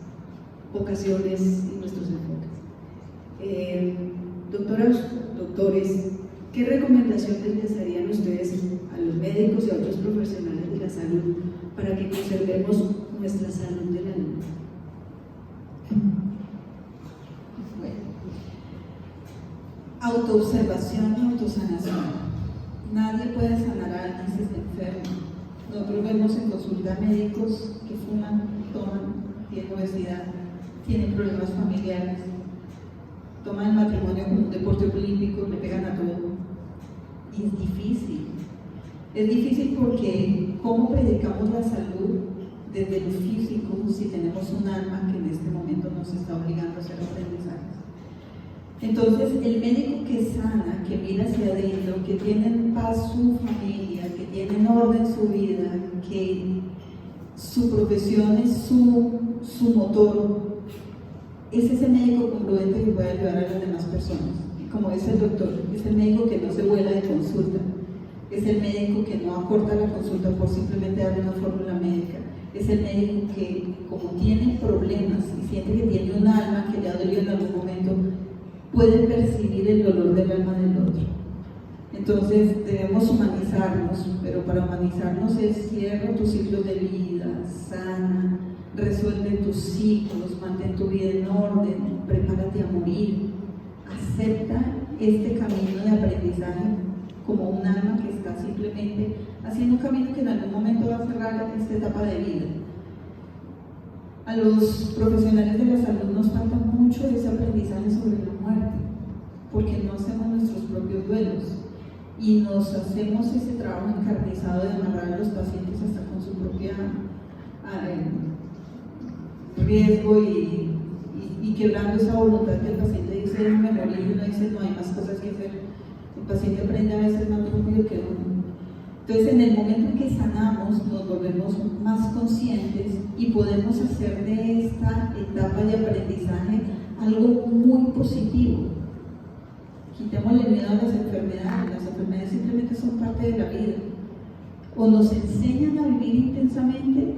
vocaciones y nuestros enfoques. Doctores, ¿qué recomendaciones les darían ustedes a los médicos y a otros profesionales de la salud para que conservemos nuestra salud de la luz?
Bueno, autoobservación y autosanación. Nadie puede sanar a alguien si está enfermo. Nosotros vemos en consulta médicos que fuman, toman, tienen obesidad, tienen problemas familiares, toman el matrimonio como un deporte olímpico, le pegan a todo. Y es difícil. Es difícil porque ¿cómo predicamos la salud desde lo físico si tenemos un alma que en este momento nos está obligando a hacer aprendizajes? Entonces, el médico que sana, que mira hacia adentro, que tiene en paz su familia, que tiene en orden su vida, que su profesión es su motor, es ese médico congruente que puede ayudar a las demás personas. Como es el doctor, es el médico que no se vuela de consulta, es el médico que no acorta la consulta por simplemente darle una fórmula médica, es el médico que, como tiene problemas y siente que tiene un alma que le ha dolido en algún momento, puede percibir el dolor del alma del otro. Entonces debemos humanizarnos, pero para humanizarnos es cierra tus ciclos de vida, sana, resuelve tus ciclos, mantén tu vida en orden, prepárate a morir, acepta este camino de aprendizaje como un alma que está simplemente haciendo un camino que en algún momento va a cerrar esta etapa de vida. A los profesionales de la salud nos falta mucho ese aprendizaje sobre la muerte, porque no hacemos nuestros propios duelos y nos hacemos ese trabajo encarnizado de amarrar a los pacientes hasta con su propia riesgo y quebrando esa voluntad que el paciente dice déjame morir y uno dice no hay más cosas que hacer. El paciente aprende a veces más rápido que uno. Entonces, en el momento en que sanamos, nos volvemos más conscientes y podemos hacer de esta etapa de aprendizaje algo muy positivo. Quitémosle miedo a las enfermedades simplemente son parte de la vida. O nos enseñan a vivir intensamente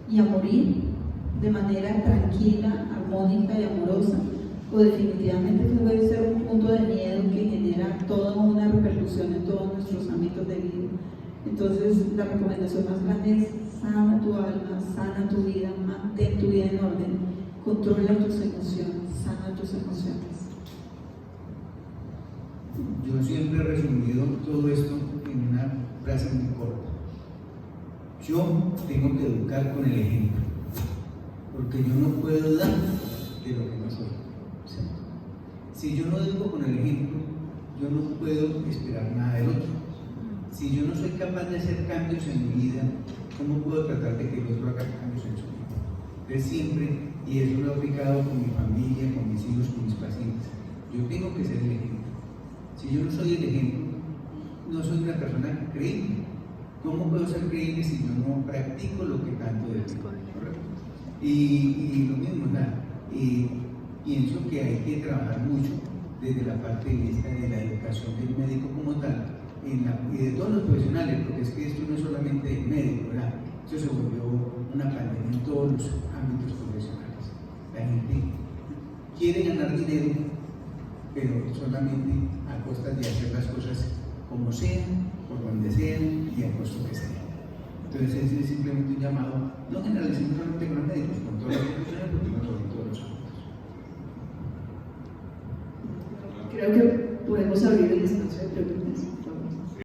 y a morir de manera tranquila, armónica y amorosa, o definitivamente puede ser un punto de miedo que genera toda una repercusión en todos nuestros ámbitos de vida. Entonces, la recomendación más grande es sana tu alma, sana tu vida, mantén tu vida en orden, controla tus emociones, sana tus emociones.
Yo siempre he resumido todo esto en una frase muy corta. Yo tengo que educar con el ejemplo, porque yo no puedo dar de lo que no soy. Si yo no educo con el ejemplo, yo no puedo esperar nada del otro. Si yo no soy capaz de hacer cambios en mi vida ¿cómo puedo tratar de que el otro haga cambios en su vida? Entonces siempre, y eso lo he aplicado con mi familia, con mis hijos, con mis pacientes, yo tengo que ser el ejemplo. Si yo no soy el ejemplo, no soy una persona creíble. ¿Cómo puedo ser creíble si yo no practico lo que tanto debo? ¿Correcto? Y lo mismo, pienso que hay que trabajar mucho desde la parte esta de la educación del médico como tal, y de todos los profesionales, porque es que esto no es solamente el médico, ¿verdad? Esto se volvió una pandemia en todos los ámbitos profesionales. La gente quiere ganar dinero, pero solamente a costa de hacer las cosas como sean, por donde sean y a costo que sea. Entonces ese es simplemente un llamado, no generalicemos solamente